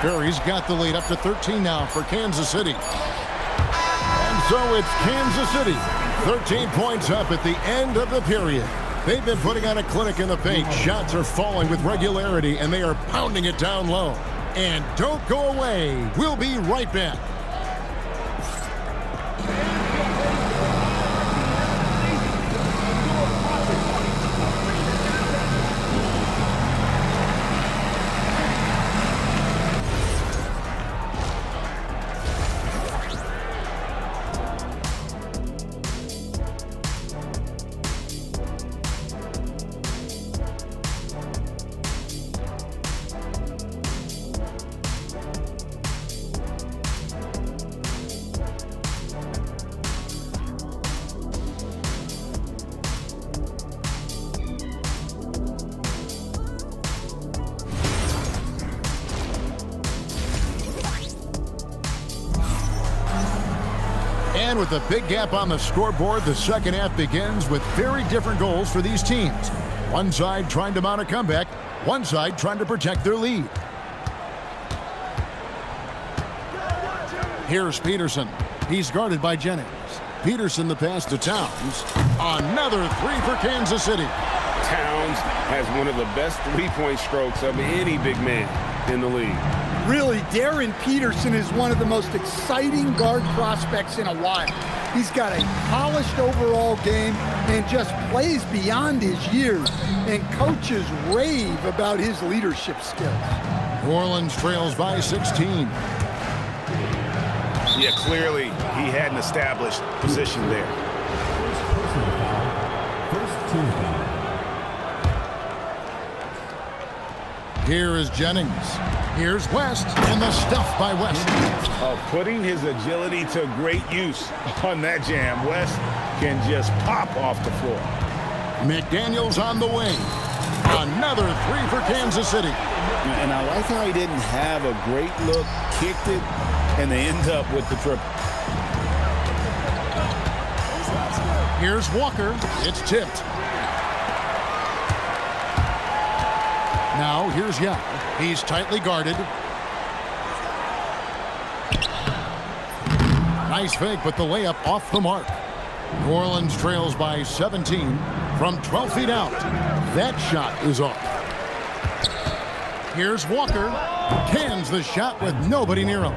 Ferry's got the lead up to 13 now for Kansas City. And so it's Kansas City. 13 points up at the end of the period. They've been putting on a clinic in the paint. Shots are falling with regularity, and they are pounding it down low. And don't go away. We'll be right back. And with a big gap on the scoreboard, the second half begins with very different goals for these teams. One side trying to mount a comeback, one side trying to protect their lead. Here's Peterson. He's guarded by Jennings. Peterson the pass to Towns. Another three for Kansas City. Towns has one of the best three-point strokes of any big man in the league. Really, Darren Peterson is one of the most exciting guard prospects in a while. He's got a polished overall game and just plays beyond his years. And coaches rave about his leadership skills. New Orleans trails by 16. Yeah, clearly he had an established position there. First team foul. Here is Jennings. Here's West, and the stuff by West. Putting his agility to great use on that jam. West can just pop off the floor. McDaniels on the wing. Another three for Kansas City. And I like how he didn't have a great look, kicked it, and they end up with the triple. Here's Walker. It's tipped. Now here's Yao. He's tightly guarded. Nice fake, but the layup off the mark. New Orleans trails by 17 from 12 feet out. That shot is off. Here's Walker. Cans the shot with nobody near him.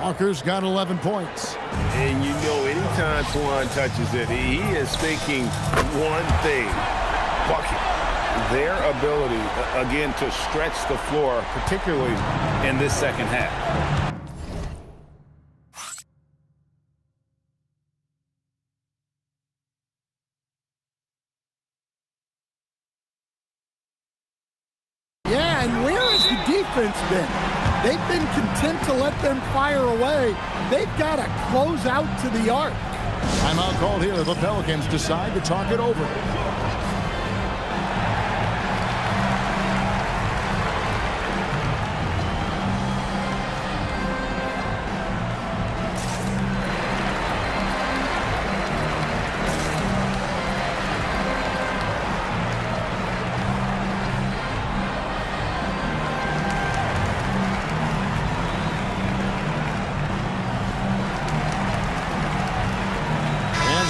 Walker's got 11 points. And you know, anytime Tuan touches it, he is thinking one thing: bucket. Their ability, again, to stretch the floor, particularly in this second half. defense been? They've been content to let them fire away. They've got to close out to the arc. Timeout called here. The Pelicans decide to talk it over.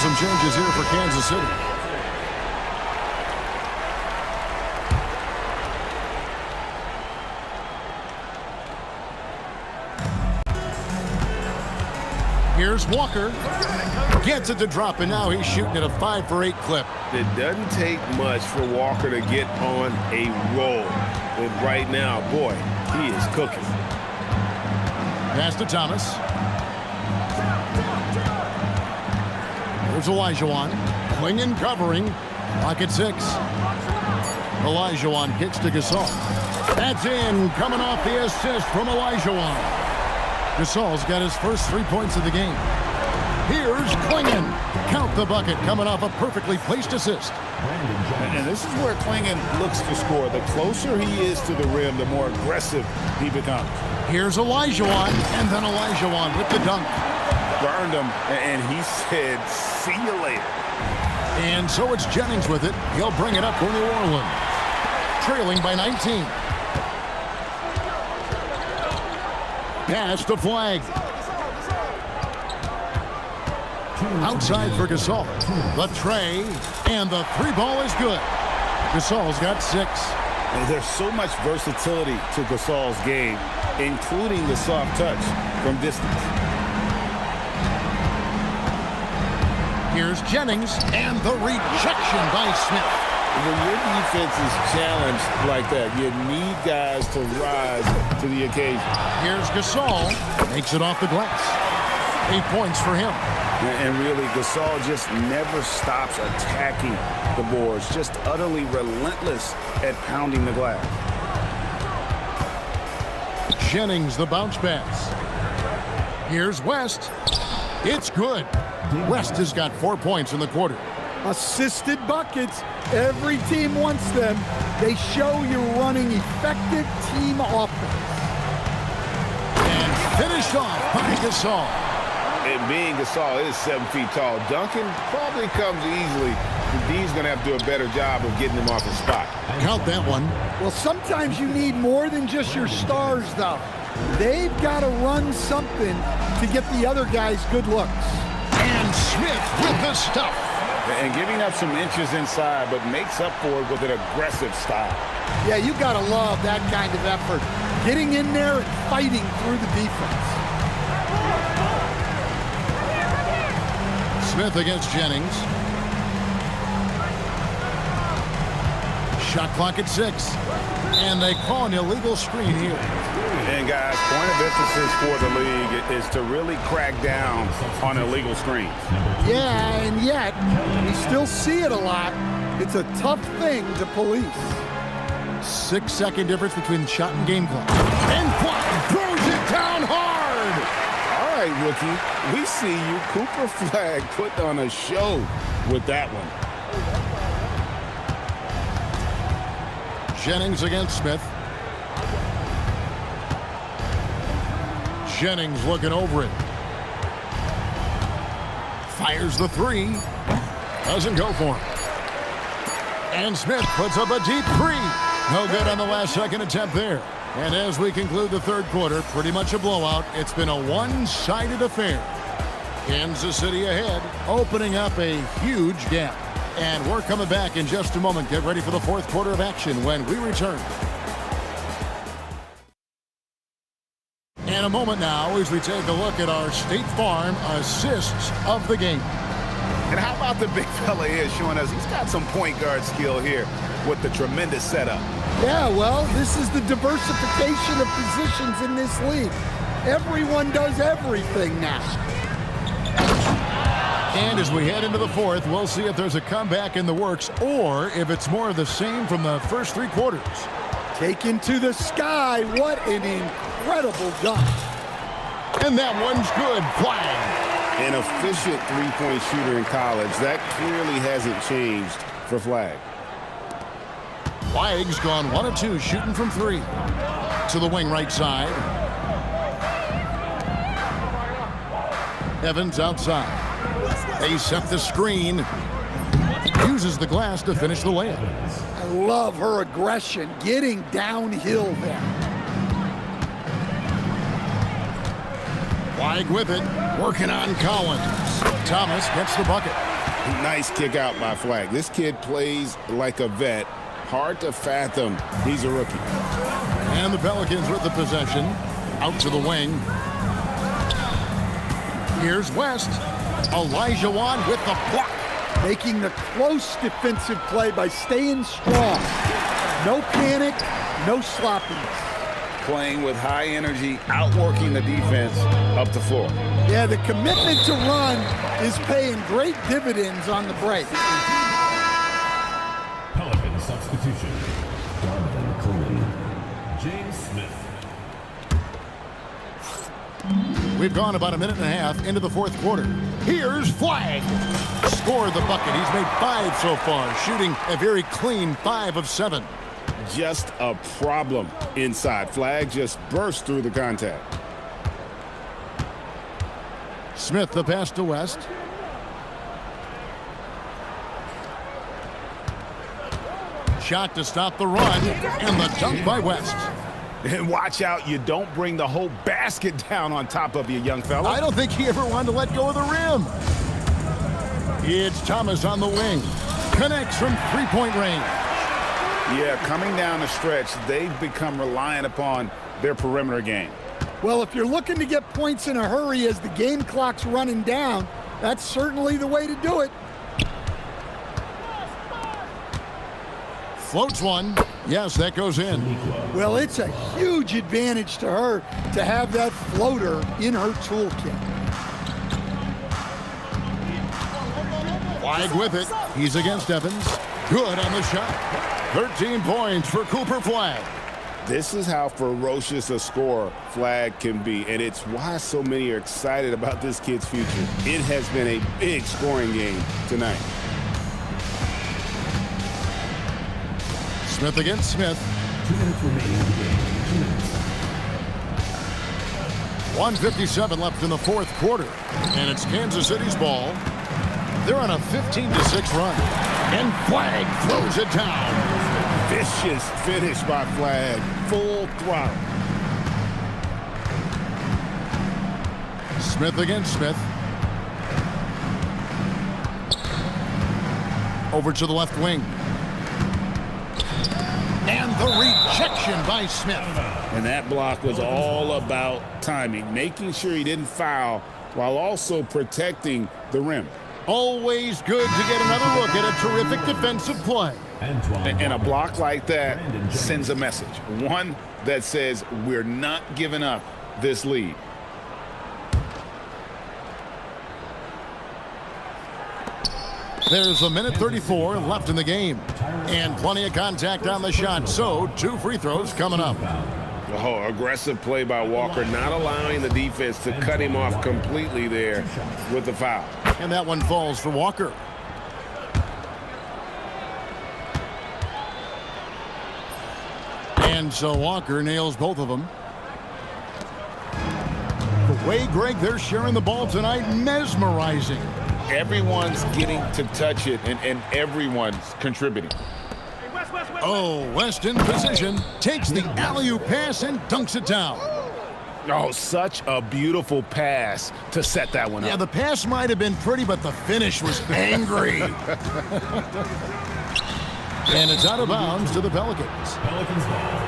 Some changes here for Kansas City. Here's Walker. Gets it to drop, and now he's shooting at a 5-for-8 clip. It doesn't take much for Walker to get on a roll. But right now, boy, he is cooking. Pass to Thomas. There's Olajuwon. Clingan covering. Lock at 6. Olajuwon kicks to Gasol. That's in. Coming off the assist from Olajuwon. Gasol's got his first 3 points of the game. Here's Clingan. Count the bucket. Coming off a perfectly placed assist. And this is where Clingan looks to score. The closer he is to the rim, the more aggressive he becomes. Here's Olajuwon. And then Olajuwon with the dunk. Burned him, and he said, see you later. And so it's Jennings with it. He'll bring it up for New Orleans. Trailing by 19. Pass to Flag. Outside for Gasol. The tray, and the 3-ball is good. Gasol's got 6. And there's so much versatility to Gasol's game, including the soft touch from distance. Here's Jennings, and the rejection by Smith. When your defense is challenged like that, you need guys to rise to the occasion. Here's Gasol. Makes it off the glass. 8 points for him. And really, Gasol just never stops attacking the boards, just utterly relentless at pounding the glass. Jennings, the bounce pass. Here's West. It's good. West has got 4 points in the quarter. Assisted buckets. Every team wants them. They show you're running effective team offense. And finished off by Gasol. And being Gasol is 7 feet tall. Duncan probably comes easily. D's going to have to do a better job of getting him off his spot. Count that one. Well, sometimes you need more than just your stars, though. They've got to run something to get the other guys good looks. And Smith with the stuff. And giving up some inches inside, but makes up for it with an aggressive style. Yeah, you got to love that kind of effort. Getting in there and fighting through the defense. Smith against Jennings. Shot clock at 6. And they call an illegal screen here. And guys, point of emphasis for the league is to really crack down on illegal screens. Yeah, and yet, we still see it a lot. It's a tough thing to police. 6-second difference between shot and game clock. And Flag throws it down hard. All right, rookie, we see you. Cooper Flag put on a show with that one. Jennings against Smith. Jennings looking over it. Fires the 3. Doesn't go for him. And Smith puts up a deep 3. No good on the last second attempt there. And as we conclude the third quarter, pretty much a blowout. It's been a one-sided affair. Kansas City ahead, opening up a huge gap. And we're coming back in just a moment. Get ready for the fourth quarter of action when we return. In a moment now as we take a look at our State Farm assists of the game. And how about the big fella here showing us he's got some point guard skill here with the tremendous setup. Yeah, well, this is the diversification of positions in this league. Everyone does everything now. And as we head into the fourth, we'll see if there's a comeback in the works or if it's more of the same from the first 3 quarters. Taken to the sky. What an incredible dunk. And that one's good. Flag. An efficient three-point shooter in college. That clearly hasn't changed for Flag. Flag's gone 1 of 2 shooting from 3. To the wing right side. Evans outside. They set the screen. Uses the glass to finish the layup. I love her aggression, getting downhill there. Flag with it, working on Collins. Thomas gets the bucket. Nice kick out by Flag. This kid plays like a vet. Hard to fathom he's a rookie. And the Pelicans with the possession. Out to the wing. Here's West. Elijah Wan with the block. Making the close defensive play by staying strong. No panic, no sloppiness. Playing with high energy, outworking the defense up the floor. Yeah, the commitment to run is paying great dividends on the break. Pelican substitution. Donovan Clean. James Smith. We've gone about a minute and a half into the fourth quarter. Here's Flag. Scored the bucket. He's made 5 so far, shooting a very clean 5 of 7. Just a problem inside. Flag just burst through the contact. Smith the pass to West. Shot to stop the run, and the dunk by West. And watch out, you don't bring the whole basket down on top of you, young fella. I don't think he ever wanted to let go of the rim. It's Thomas on the wing. Connects from three-point range. Yeah, coming down the stretch, they've become reliant upon their perimeter game. Well, if you're looking to get points in a hurry as the game clock's running down, that's certainly the way to do it. Floats one. Yes, that goes in. Well, it's a huge advantage to her to have that floater in her toolkit. Flag with it. He's against Evans. Good on the shot. 13 points for Cooper Flag. This is how ferocious a scorer Flag can be, and it's why so many are excited about this kid's future. It has been a big scoring game tonight. Smith against Smith. 2 minutes remaining in the game. 2 minutes. 1:57 left in the fourth quarter, and it's Kansas City's ball. They're on a 15-6 run, and Flag throws it down. Vicious finish by Flag. Full throttle. Smith against Smith. Over to the left wing. And the rejection by Smith. And that block was all about timing, making sure he didn't foul while also protecting the rim. Always good to get another look at a terrific defensive play. And a block like that sends a message. One that says we're not giving up this lead. There's a minute 34 left in the game. And plenty of contact on the shot, so 2 free throws coming up. Oh, aggressive play by Walker, not allowing the defense to cut him off completely there with the foul. And that one falls for Walker. And so Walker nails both of them. The way, Greg, they're sharing the ball tonight, mesmerizing. Everyone's getting to touch it, and everyone's contributing. Oh, West in position, takes the alley-oop pass and dunks it down. Oh, such a beautiful pass to set that one up. Yeah, the pass might have been pretty, but the finish was angry. And it's out of bounds to the Pelicans. Pelicans ball.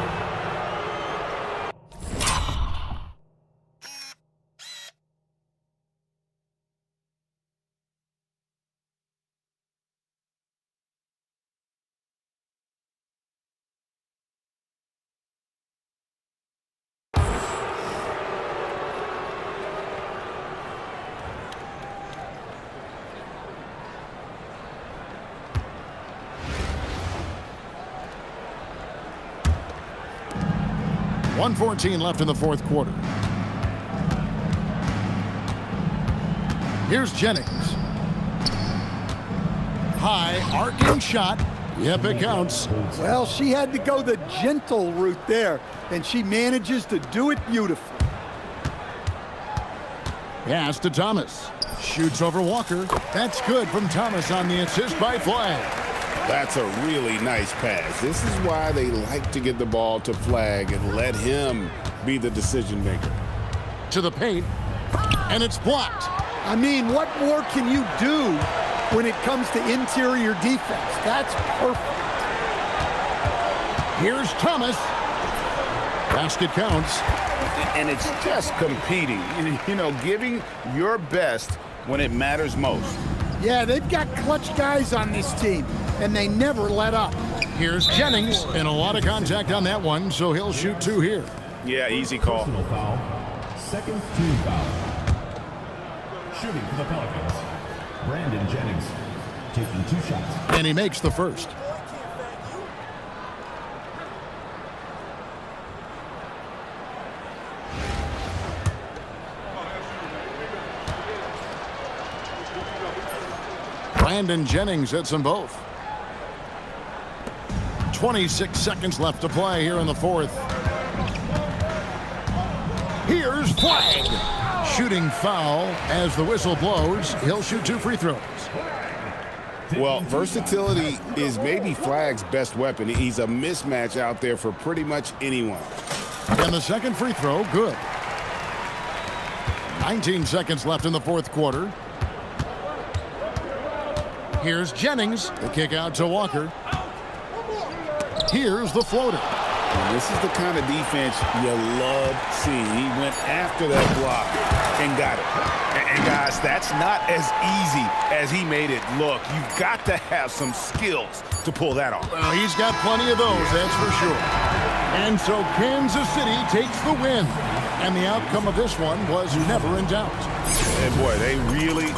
1:14 left in the fourth quarter. Here's Jennings. High arcing shot. Yep, it counts. Well, she had to go the gentle route there, and she manages to do it beautifully. Pass to Thomas. Shoots over Walker. That's good from Thomas on the assist by Flagg. That's a really nice pass. This is why they like to get the ball to Flagg and let him be the decision maker. To the paint, and it's blocked. I mean, what more can you do when it comes to interior defense? That's perfect. Here's Thomas. Basket counts. And it's just competing, you know, giving your best when it matters most. Yeah, they've got clutch guys on this team, and they never let up. Here's Jennings, and a lot of contact on that one, so he'll shoot 2 here. Yeah, easy call. Personal foul. Second team foul. Shooting for the Pelicans. Brandon Jennings taking 2 shots. And he makes the first. Brandon Jennings hits them both. 26 seconds left to play here in the fourth. Here's Flagg. Shooting foul as the whistle blows. He'll shoot 2 free throws. Well, versatility is maybe Flagg's best weapon. He's a mismatch out there for pretty much anyone. And the second free throw, good. 19 seconds left in the fourth quarter. Here's Jennings. The kick out to Walker. Here's the floater. And this is the kind of defense you love seeing. He went after that block and got it. And guys, that's not as easy as he made it look. You've got to have some skills to pull that off. Well, he's got plenty of those, that's for sure. And so Kansas City takes the win. And the outcome of this one was never in doubt. And boy, they really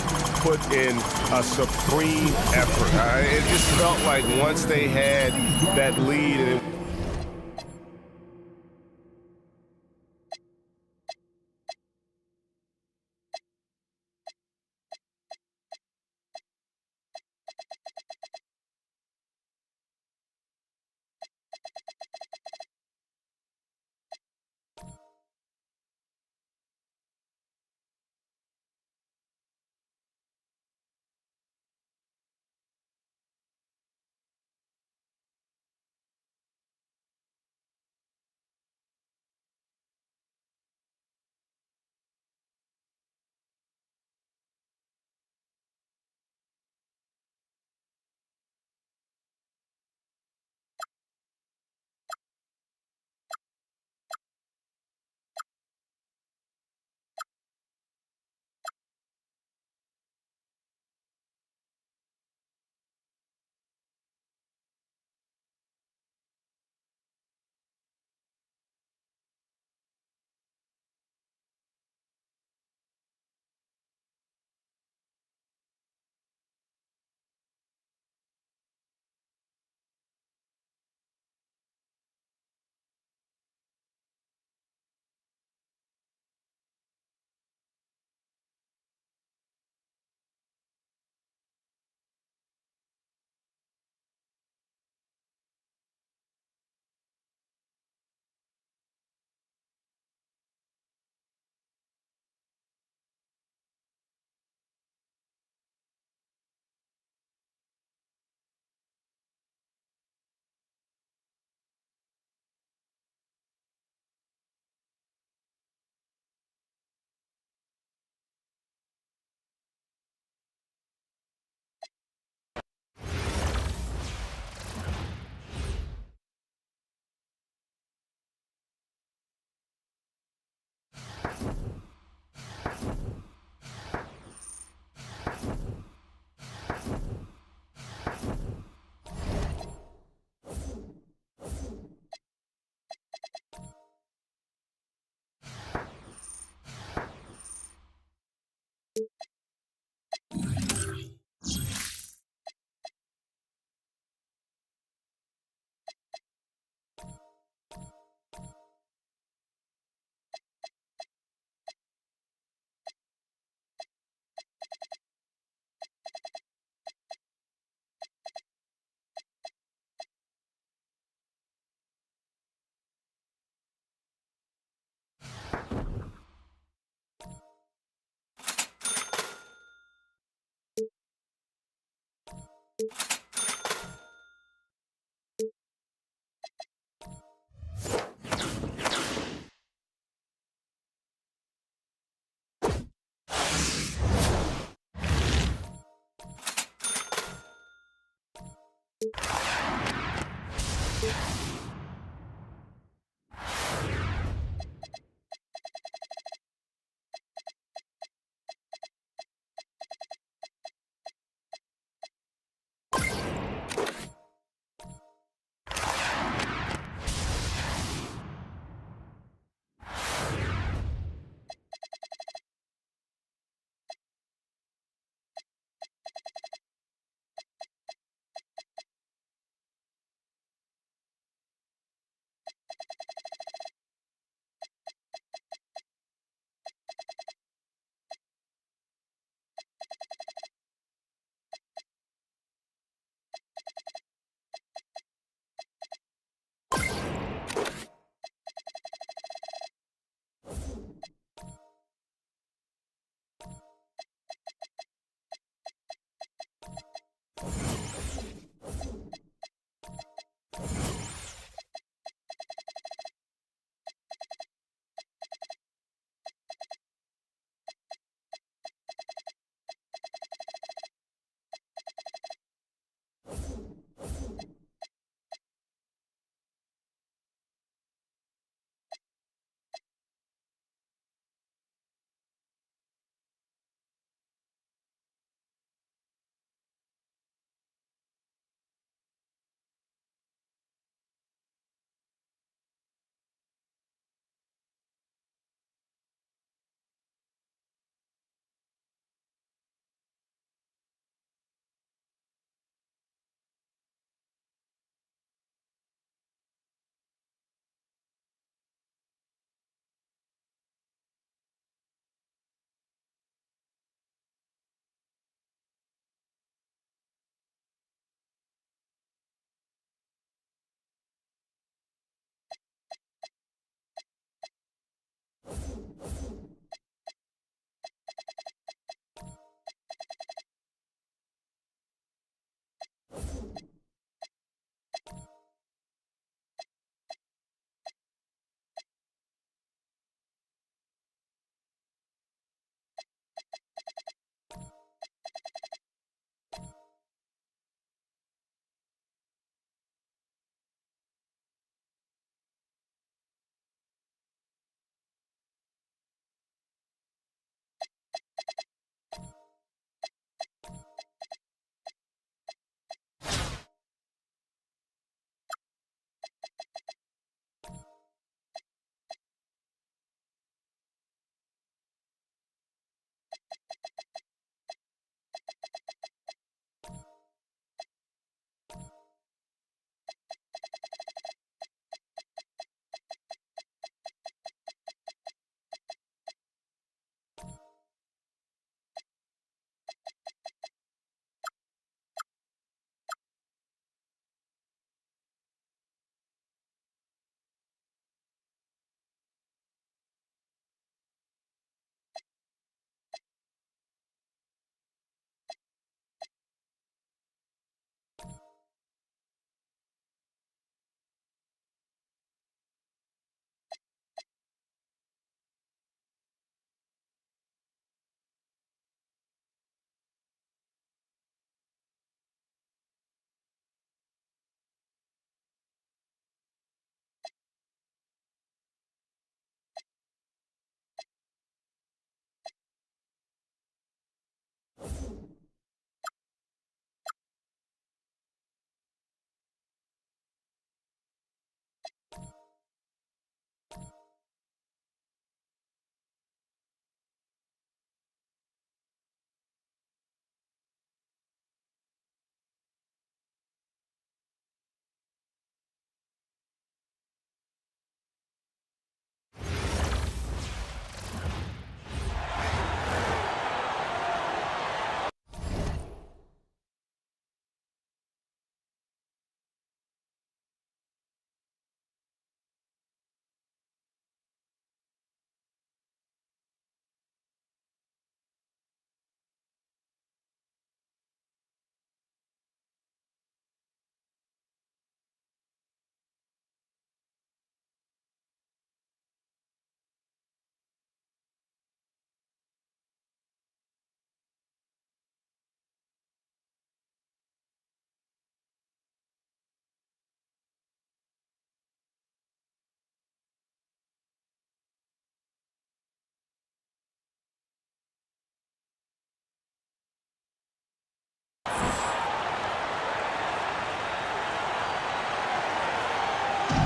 put in a supreme effort. It just felt like once they had that lead and it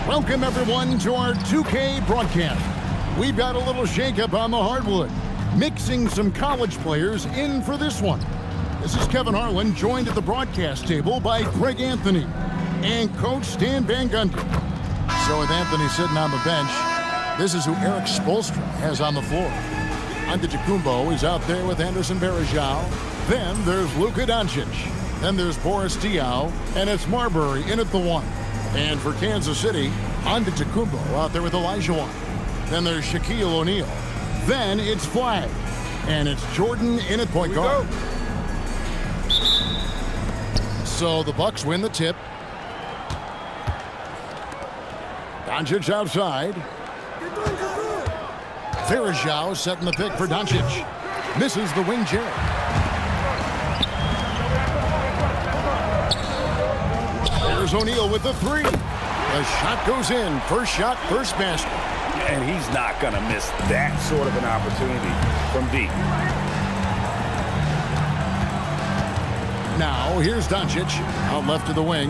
Welcome, everyone, to our 2K broadcast. We've got a little shakeup on the hardwood, mixing some college players in for this one. This is Kevin Harlan, joined at the broadcast table by Greg Anthony and Coach Stan Van Gundy. So with Anthony sitting on the bench, this is who Eric Spoelstra has on the floor. Antetokounmpo is out there with Anderson Varejao. Then there's Luka Doncic. Then there's Boris Diaw, and it's Marbury in at the 1. And for Kansas City, Antetokounmpo out there with Olajuwon. Then there's Shaquille O'Neal. Then it's Flagg. And it's Jordan in at point guard. So the Bucks win the tip. Doncic outside. Varejao setting the pick for Doncic. Misses the wing Jerry. There's O'Neal with the 3. The shot goes in. First shot, first basket. And he's not going to miss that sort of an opportunity from deep. Now, here's Doncic out left of the wing.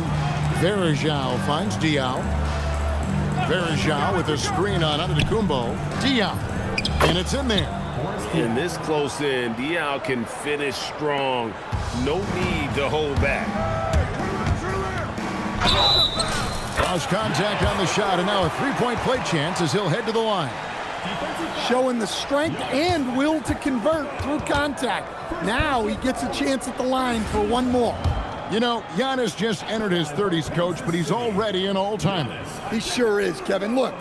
Varejao finds Diaw. Varejao with a screen on Antetokounmpo. Diaw. And it's in there. And this close in, Diaw can finish strong. No need to hold back. Cross contact on the shot, and now a three-point play chance as he'll head to the line. Showing the strength and will to convert through contact. Now he gets a chance at the line for one more. You know, Giannis just entered his 30s, Coach, but he's already an all-timer. He sure is, Kevin. Look,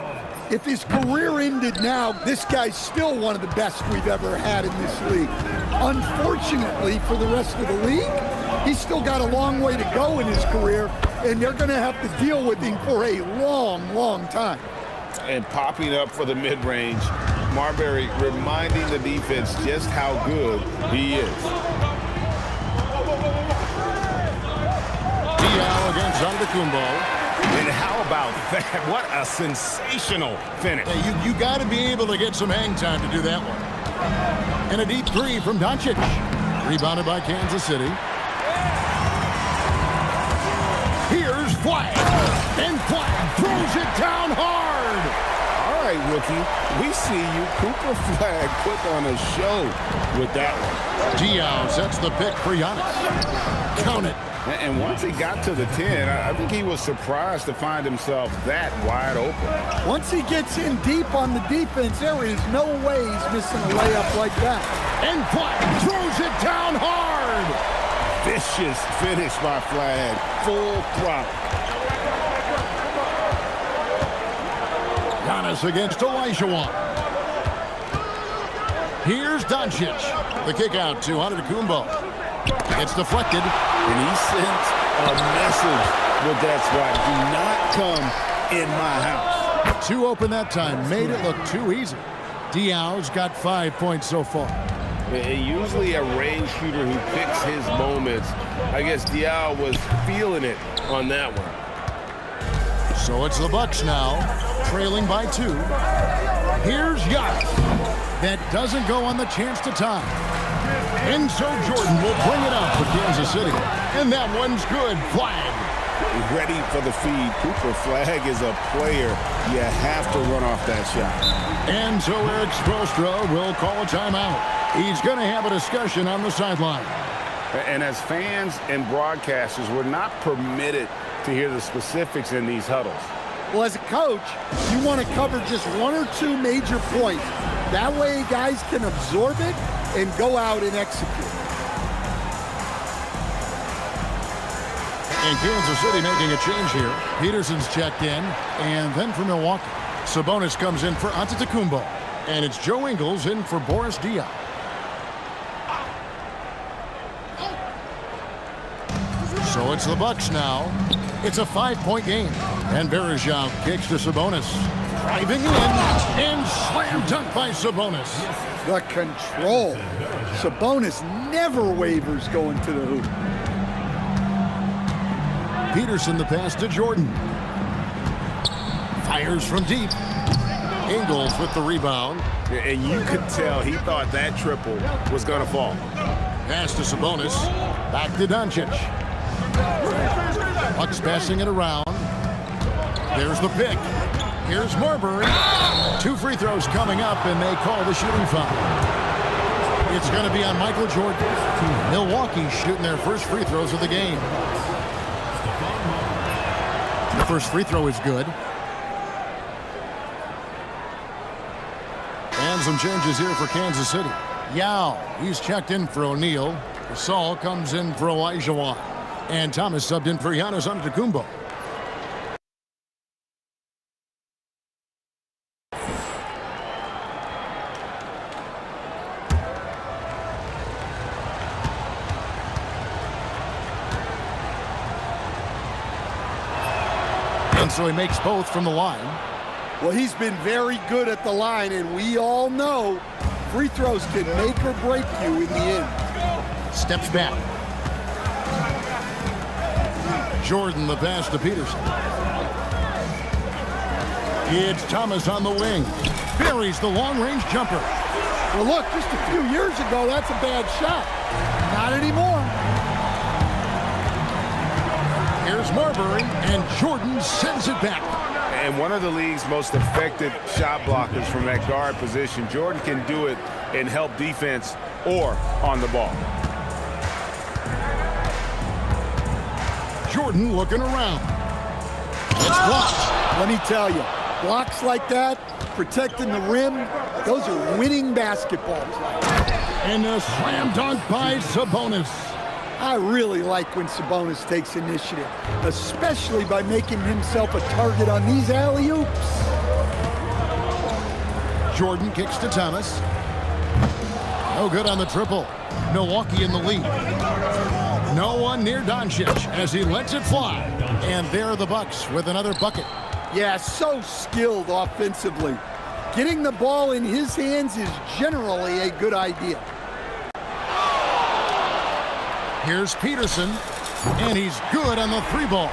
if his career ended now, this guy's still one of the best we've ever had in this league. Unfortunately for the rest of the league, he's still got a long way to go in his career, and they're going to have to deal with him for a long, long time. And popping up for the mid-range, Marbury reminding the defense just how good he is. Diaw against Antetokounmpo. And how about that? What a sensational finish. Hey, you got to be able to get some hang time to do that one. And a deep 3 from Doncic. Rebounded by Kansas City. Here's Flagg. And Flagg throws it down hard. All right, rookie, we see you. Cooper Flagg put on a show with that one. Diaw sets the pick for Giannis. Count it. And once he got to the 10, I think he was surprised to find himself that wide open. Once he gets in deep on the defense, there is no way he's missing a layup like that. And Flagg throws it down hard. Vicious finish by Flagg. Full throttle. Giannis against Olajuwon. Here's Doncic. The kick out to Antetokounmpo. It's deflected. And he sent a message with that swat. Do not come in my house. 2 open that time. Made it look too easy. Diaw's got 5 points so far. And usually a range shooter who picks his moments. I guess Diaw was feeling it on that one. So it's the Bucks now, trailing by 2. Here's Giannis. That doesn't go on the chance to tie. And so Jordan will bring it up for Kansas City. And that one's good. Flagg. Ready for the feed. Cooper Flagg is a player. You have to run off that shot. And so Eric Spoelstra will call a timeout. He's going to have a discussion on the sideline. And as fans and broadcasters, we're not permitted to hear the specifics in these huddles. Well, as a coach, you want to cover just 1 or 2 major points. That way guys can absorb it and go out and execute. And Kansas City making a change here. Peterson's checked in, and then for Milwaukee, Sabonis comes in for Antetokounmpo, and it's Joe Ingles in for Boris Diaw. So it's the Bucks now. It's a 5-point game, and Varejao kicks to Sabonis, driving in, and slam dunk by Sabonis. The control. Sabonis never wavers going to the hoop. Peterson the pass to Jordan. Fires from deep. Ingles with the rebound. And you could tell he thought that triple was going to fall. Pass to Sabonis. Back to Doncic. Bucks passing it around. There's the pick. Here's Marbury. 2 free throws coming up, and they call the shooting foul. It's going to be on Michael Jordan. Milwaukee shooting their first free throws of the game. The first free throw is good. And some changes here for Kansas City. Yao, he's checked in for O'Neal. Gasol comes in for Olajuwon. And Thomas subbed in for Giannis Antetokounmpo. And so he makes both from the line. Well, he's been very good at the line, and we all know free throws can make or break you in the end. Steps back. Jordan the pass to Peterson. It's Thomas on the wing. Buries the long-range jumper. Well, look, just a few years ago, that's a bad shot. Not anymore. Here's Marbury, and Jordan sends it back. And one of the league's most effective shot blockers from that guard position. Jordan can do it and help defense or on the ball. Jordan looking around. It's blocked. Let me tell you, blocks like that, protecting the rim, those are winning basketballs. And a slam dunk by Sabonis. I really like when Sabonis takes initiative, especially by making himself a target on these alley-oops. Jordan kicks to Thomas. No good on the triple. Milwaukee in the lead. No one near Doncic as he lets it fly. And there are the Bucks with another bucket. Yeah, so skilled offensively. Getting the ball in his hands is generally a good idea. Here's Peterson, and he's good on the 3-ball.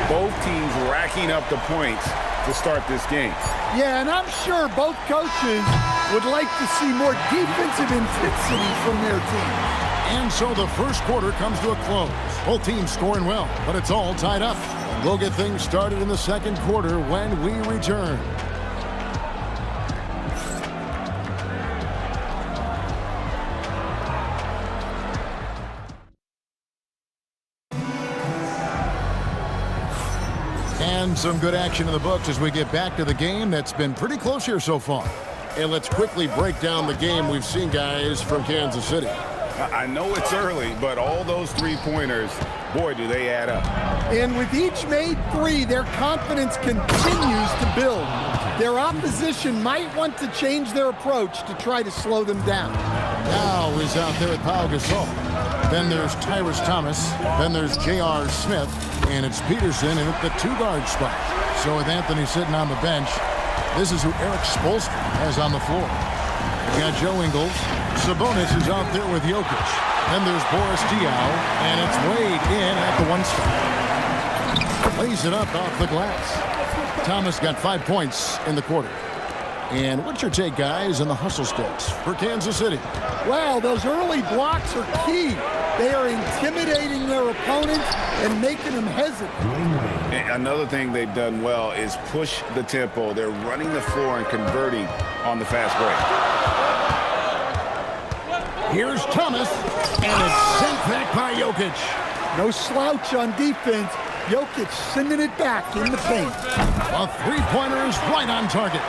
Both teams racking up the points to start this game. Yeah, and I'm sure both coaches would like to see more defensive intensity from their team. And so the first quarter comes to a close. Both teams scoring well, but it's all tied up. We'll get things started in the second quarter when we return. And some good action in the books as we get back to the game that's been pretty close here so far. And let's quickly break down the game we've seen, guys, from Kansas City. I know it's early, but all those three-pointers, boy, do they add up. And with each made three, their confidence continues to build. Their opposition might want to change their approach to try to slow them down. Now is out there with Pau Gasol. Then there's Tyrus Thomas. Then there's J.R. Smith. And it's Peterson in at the 2-guard spot. So with Anthony sitting on the bench, this is who Eric Spoelstra has on the floor. We got Joe Ingles. Sabonis is out there with Jokic. Then there's Boris Diaw, and it's Wade in at the 1 spot. Lays it up off the glass. Thomas got 5 points in the quarter. And what's your take, guys, on the hustle stats for Kansas City? Well, those early blocks are key. They are intimidating their opponents and making them hesitant. And another thing they've done well is push the tempo. They're running the floor and converting on the fast break. Here's Thomas, and it's sent back by Jokic. No slouch on defense. Jokic sending it back in the paint. A three-pointer is right on target.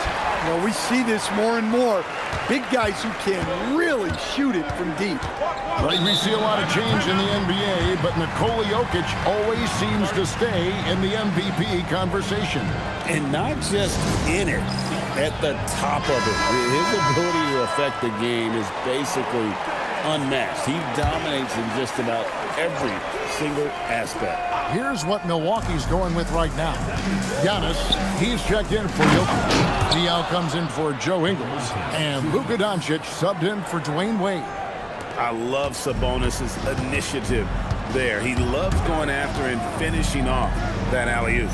Well, we see this more and more. Big guys who can really shoot it from deep. Right, we see a lot of change in the NBA, but Nikola Jokic always seems to stay in the MVP conversation. And not just in it, at the top of it. His ability to affect the game is basically unmatched. He dominates in just about every single aspect. Here's what Milwaukee's going with right now. Giannis, he's checked in for Jokic. Diaw comes in for Joe Ingles. And Luka Doncic subbed in for Dwayne Wade. I love Sabonis' initiative there. He loves going after and finishing off that alley-oop.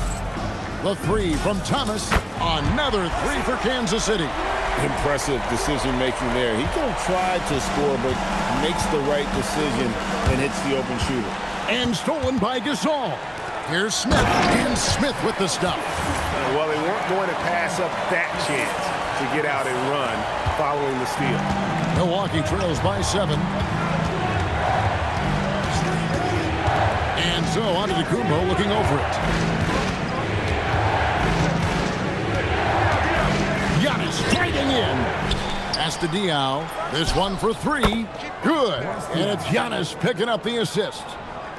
The 3 from Thomas. Another 3 for Kansas City. Impressive decision-making there. He could have tried to score, but makes the right decision and hits the open shooter. And stolen by Gasol. Here's Smith, and Smith with the stop. Well, they weren't going to pass up that chance to get out and run following the steal. Milwaukee trails by 7. And so on to Kumbo looking over it. Giannis striking in. Pass to Diaw. This one for 3. Good. And it's Giannis picking up the assist.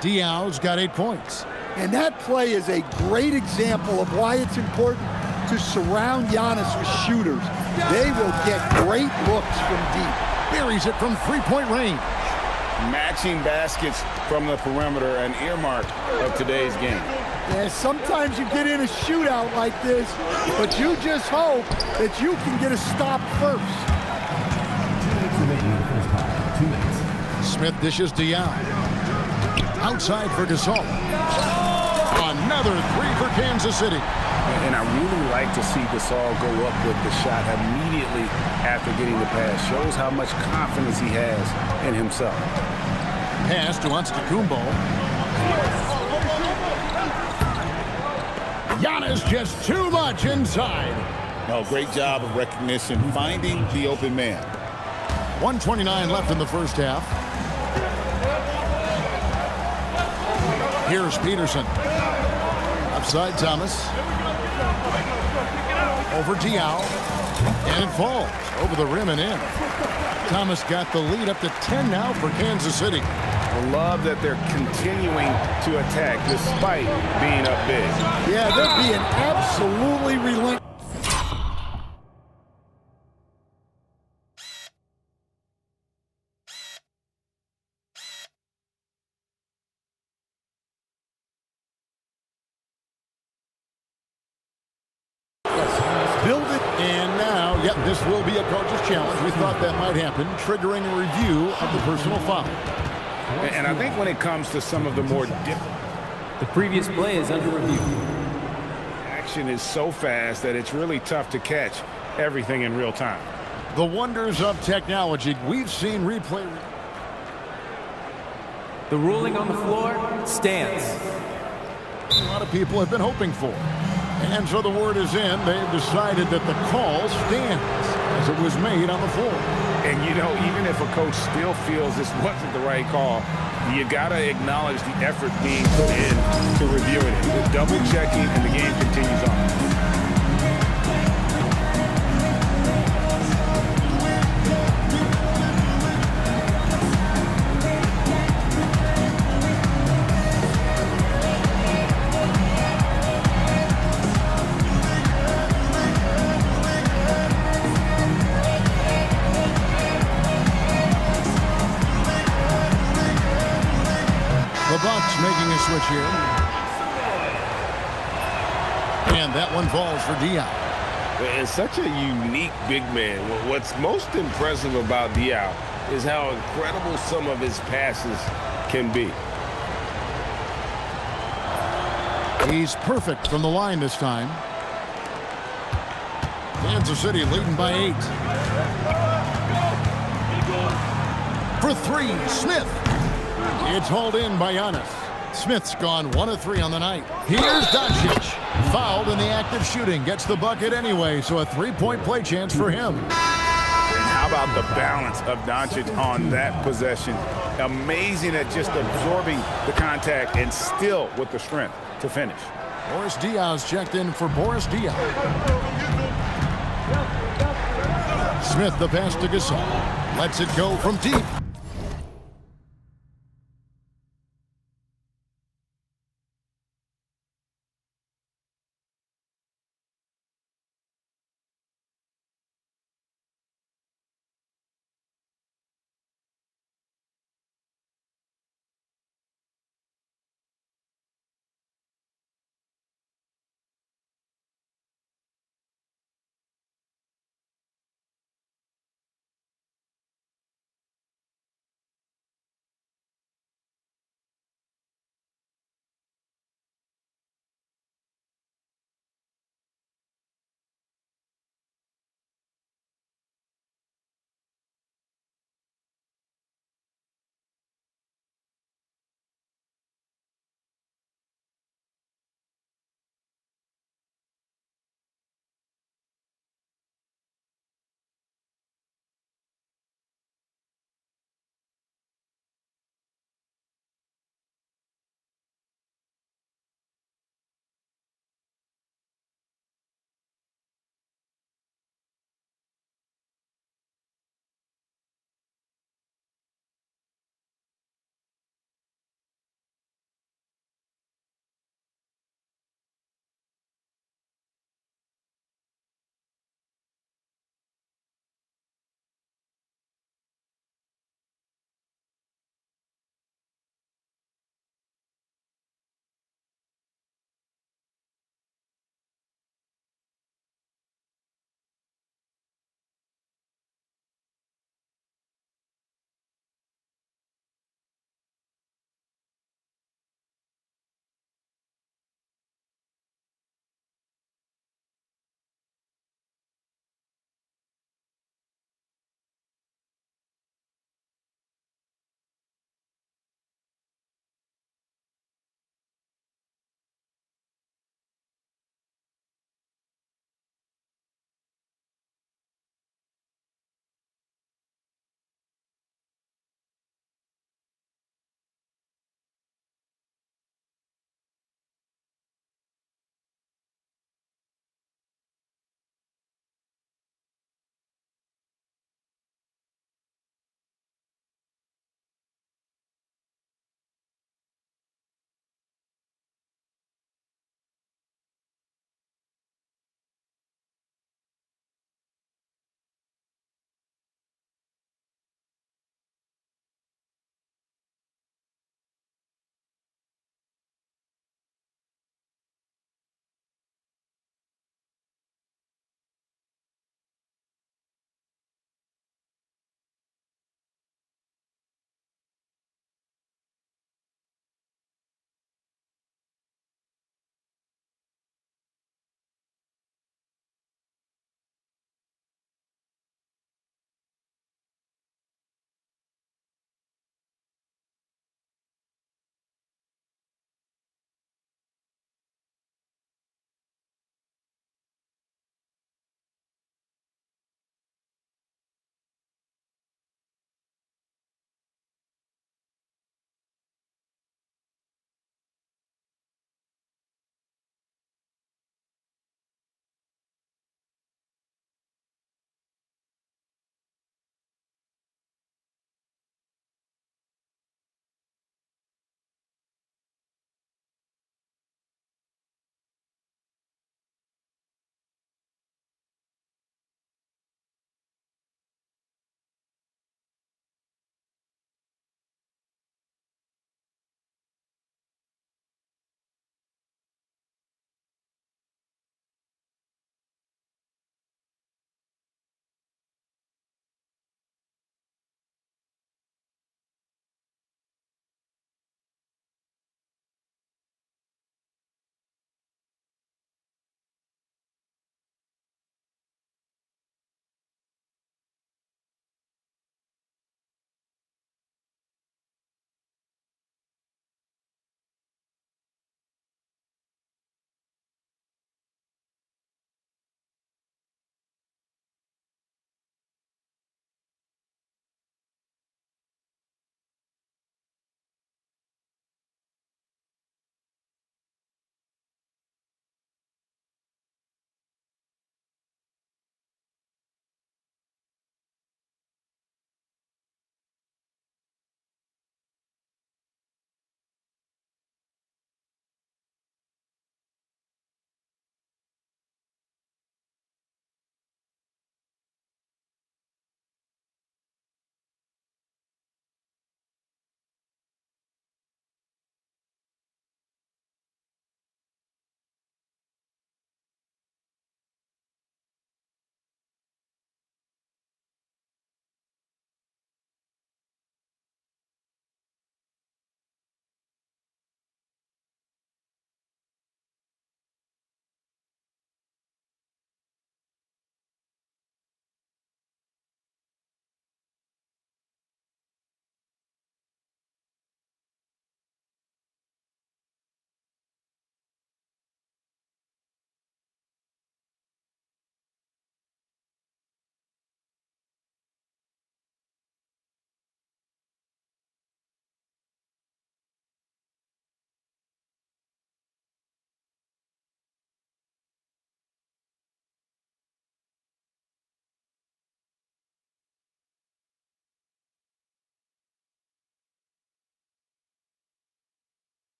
Diaw's got 8 points. And that play is a great example of why it's important to surround Giannis with shooters. They will get great looks from deep. Buries it from 3-point range. Matching baskets from the perimeter, an earmark of today's game. Yeah, sometimes you get in a shootout like this, but you just hope that you can get a stop first. 2 minutes remaining in the first half. 2 minutes. Smith dishes Diaw. Outside for Gasol. Another 3 for Kansas City. And I really like to see Gasol go up with the shot immediately after getting the pass. Shows how much confidence he has in himself. Pass to Antetokounmpo. Giannis just too much inside. Oh, great job of recognition, finding the open man. 1:29 left in the first half. Here's Peterson. Upside Thomas. Over Diaw. And it falls over the rim and in. Thomas got the lead up to 10 now for Kansas City. I love that they're continuing to attack despite being up big. Yeah, they're being absolutely relentless. Build it. And now, yep, this will be a coach's challenge. We thought that might happen, triggering a review of the personal foul. And I think when it comes to some of the more different The previous play is under review. action is so fast that it's really tough to catch everything in real time. The wonders of technology. We've seen replay. The ruling on the floor stands. A lot of people have been hoping for. And so the word is in. They've decided that the call stands as it was made on the floor. And, you know, even if a coach still feels this wasn't the right call, you got to acknowledge the effort being put in to reviewing it. The double checking, and the game continues on. The Bucks making a switch here. And that one falls for Diaw. And such a unique big man. What's most impressive about Diaw is how incredible some of his passes can be. He's perfect from the line this time. Kansas City leading by 8. For 3, Smith. It's hauled in by Giannis. Smith's gone 1 of 3 on the night. Here's Doncic. Fouled in the act of shooting. Gets the bucket anyway, so a 3-point play chance for him. And how about the balance of Doncic on that possession? Amazing at just absorbing the contact and still with the strength to finish. Boris Diaw's checked in for Boris Diaw. Smith the pass to Gasol. Lets it go from deep.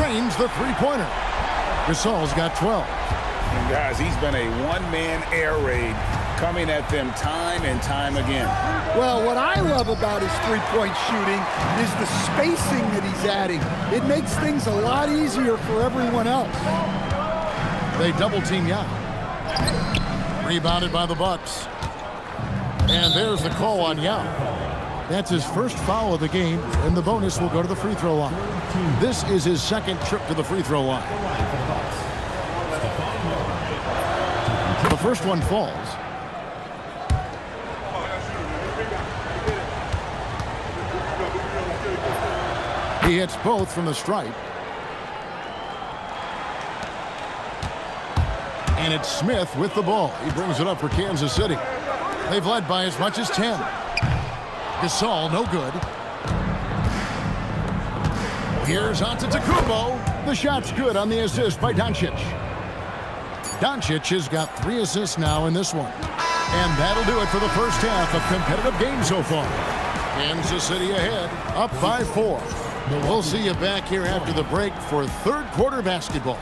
drains the three-pointer. Gasol's got 12. And guys, he's been a one-man air raid coming at them time and time again. Well, what I love about his three-point shooting is the spacing that he's adding. It makes things a lot easier for everyone else. They double-team Yao. Rebounded by the Bucks. And there's the call on Yao. That's his first foul of the game, and the bonus will go to the free throw line. This is his second trip to the free throw line. The first one falls. He hits both from the stripe. And it's Smith with the ball. He brings it up for Kansas City. They've led by as much as 10. Gasol, no good. Here's Antetokounmpo. The shot's good on the assist by Doncic. Doncic has got 3 assists now in this one. And that'll do it for the first half of competitive games so far. Kansas City ahead, up by 4. We'll see you back here after the break for third quarter basketball.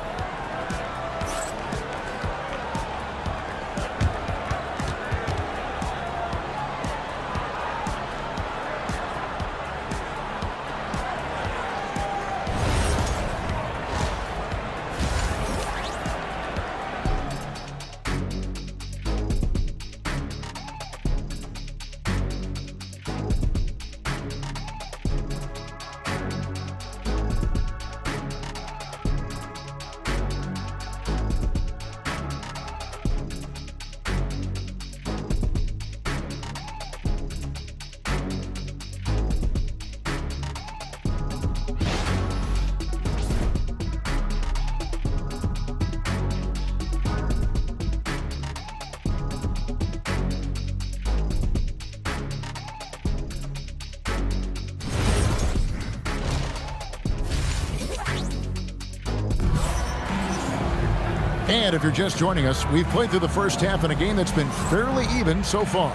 And if you're just joining us, we've played through the first half in a game that's been fairly even so far.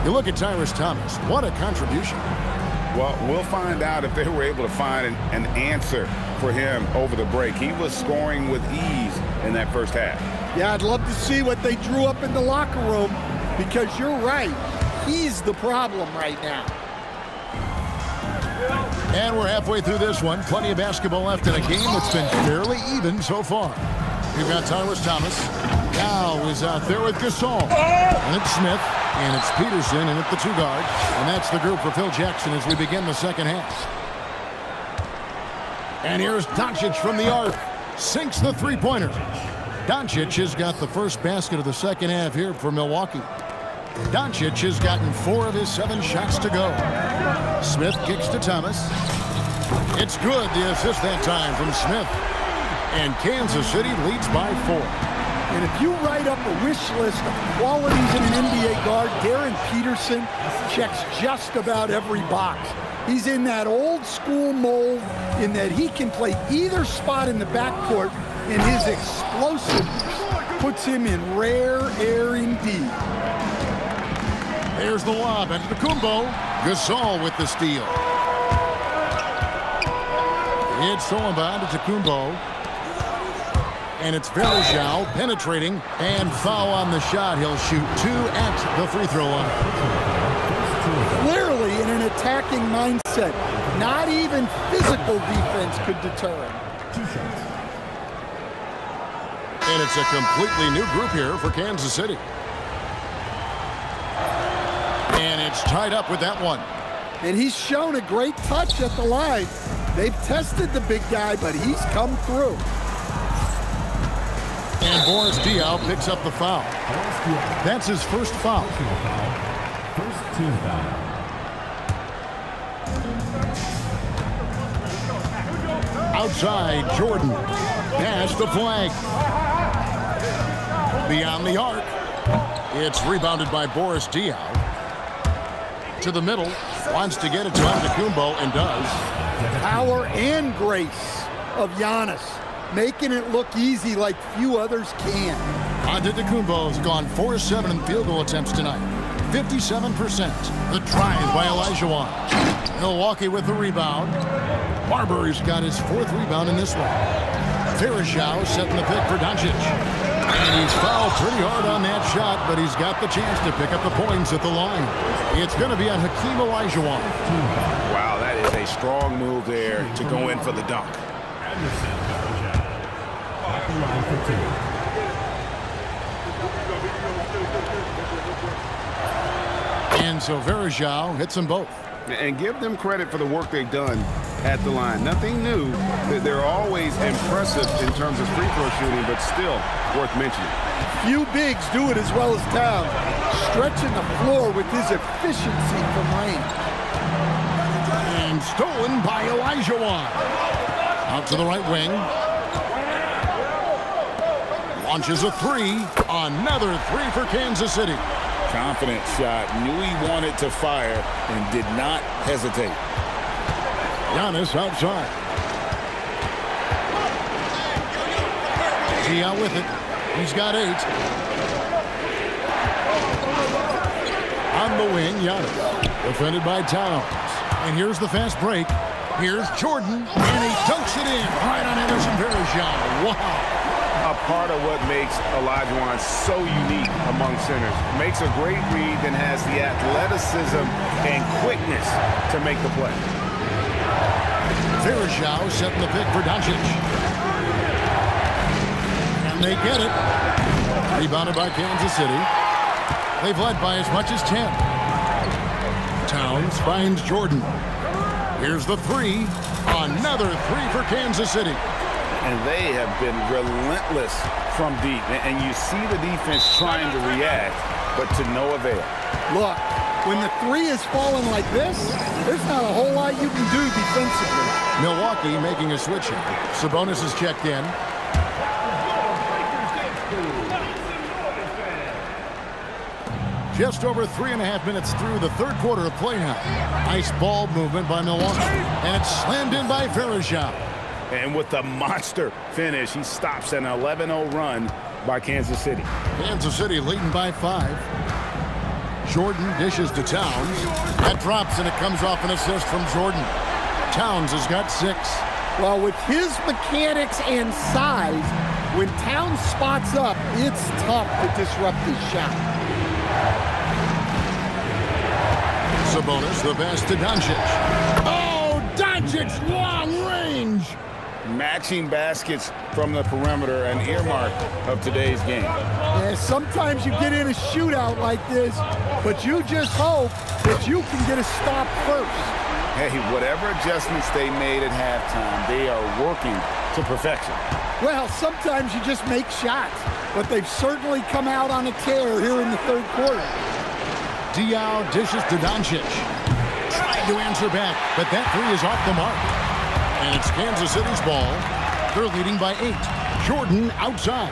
You look at Tyrus Thomas. What a contribution. Well, we'll find out if they were able to find an answer for him over the break. He was scoring with ease in that first half. Yeah, I'd love to see what they drew up in the locker room, because you're right. He's the problem right now. And we're halfway through this one. Plenty of basketball left in a game that's been fairly even so far. We've got Tyrus Thomas. Now is out there with Gasol. And it's Smith. And it's Peterson in at the 2 guard. And that's the group for Phil Jackson as we begin the second half. And here's Doncic from the arc. Sinks the three-pointer. Doncic has got the first basket of the second half here for Milwaukee. Doncic has gotten 4 of his 7 shots to go. Smith kicks to Thomas. It's good, the assist that time from Smith. And Kansas City leads by 4. And if you write up a wish list of qualities in an NBA guard, Darren Peterson checks just about every box. He's in that old school mold in that he can play either spot in the backcourt, and his explosiveness puts him in rare air indeed. There's the lob at Antetokounmpo. Gasol with the steal. It's stolen by Antetokounmpo. And it's Varejao penetrating, and foul on the shot. He'll shoot 2 at the free throw line. Clearly in an attacking mindset. Not even physical defense could deter him. And it's a completely new group here for Kansas City. And it's tied up with that one. And he's shown a great touch at the line. They've tested the big guy, but he's come through. And Boris Diaw picks up the foul. That's his first foul. First team foul. Outside, Jordan. Pass the flag. Beyond the arc. It's rebounded by Boris Diaw. To the middle. Wants to get it to Antetokounmpo and does. Power and grace of Giannis, making it look easy like few others can. Antetokounmpo's gone 4-7 in field goal attempts tonight. 57%. The drive by Elijah Wan. Milwaukee with the rebound. Marbury's got his 4th rebound in this one. Vereshao setting the pick for Doncic. And he's fouled pretty hard on that shot, but he's got the chance to pick up the points at the line. It's going to be on Hakeem Olajuwon. Wow, that is a strong move there to go in for the dunk. Anderson Varejao. At the line for 2. And so Vereshao hits them both. And give them credit for the work they've done at the line. Nothing new. They're always impressive in terms of free throw shooting, but still worth mentioning. Few bigs do it as well as Towns, stretching the floor with his efficiency from range. And stolen by Olajuwon. Out to the right wing. Launches a 3. Another 3 for Kansas City. Confident shot, knew he wanted to fire and did not hesitate. Giannis outside. He out with it. He's got 8. On the wing, Giannis. Defended by Towns. And here's the fast break. Here's Jordan. And he dunks it in right on Anderson Varejao. Wow. A part of what makes Olajuwon so unique among centers. Makes a great read and has the athleticism and quickness to make the play. Vereshao setting the pick for Doncic. And they get it. Rebounded by Kansas City. They've led by as much as 10. Towns finds Jordan. Here's the 3. Another 3 for Kansas City. And they have been relentless from deep. And you see the defense trying to react, but to no avail. Look, when the 3 is falling like this, there's not a whole lot you can do defensively. Milwaukee making a switch here. Sabonis is checked in. Just over 3.5 minutes through the 3rd quarter of play now. Nice ball movement by Milwaukee. And it's slammed in by Vereshao. And with the monster finish, he stops an 11-0 run by Kansas City. Kansas City leading by 5. Jordan dishes to Towns. That drops, and it comes off an assist from Jordan. Towns has got 6. Well, with his mechanics and size, when Towns spots up, it's tough to disrupt his shot. Sabonis, the pass to Doncic. Oh, Doncic, long range. Matching baskets from the perimeter, an earmark of today's game. Yeah, sometimes you get in a shootout like this, but you just hope that you can get a stop first. Hey, whatever adjustments they made at halftime, they are working to perfection. Well, sometimes you just make shots, but they've certainly come out on a tear here in the 3rd quarter. Diaw dishes to Doncic. Tried to answer back, but that 3 is off the mark. And it's Kansas City's ball. They're leading by 8. Jordan outside.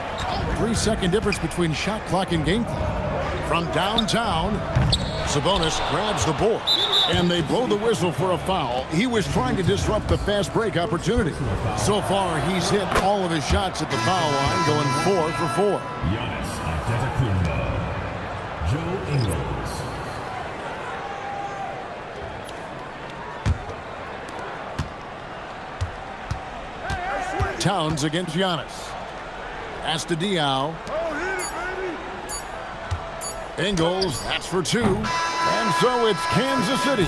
3-second difference between shot clock and game clock. From downtown, Sabonis grabs the board. And they blow the whistle for a foul. He was trying to disrupt the fast break opportunity. So far, he's hit all of his shots at the foul line, going 4 for 4. Giannis Antetokounmpo. Joe Ingles. Towns against Giannis. Pass to Diaw. Ingles, that's for 2. And so it's Kansas City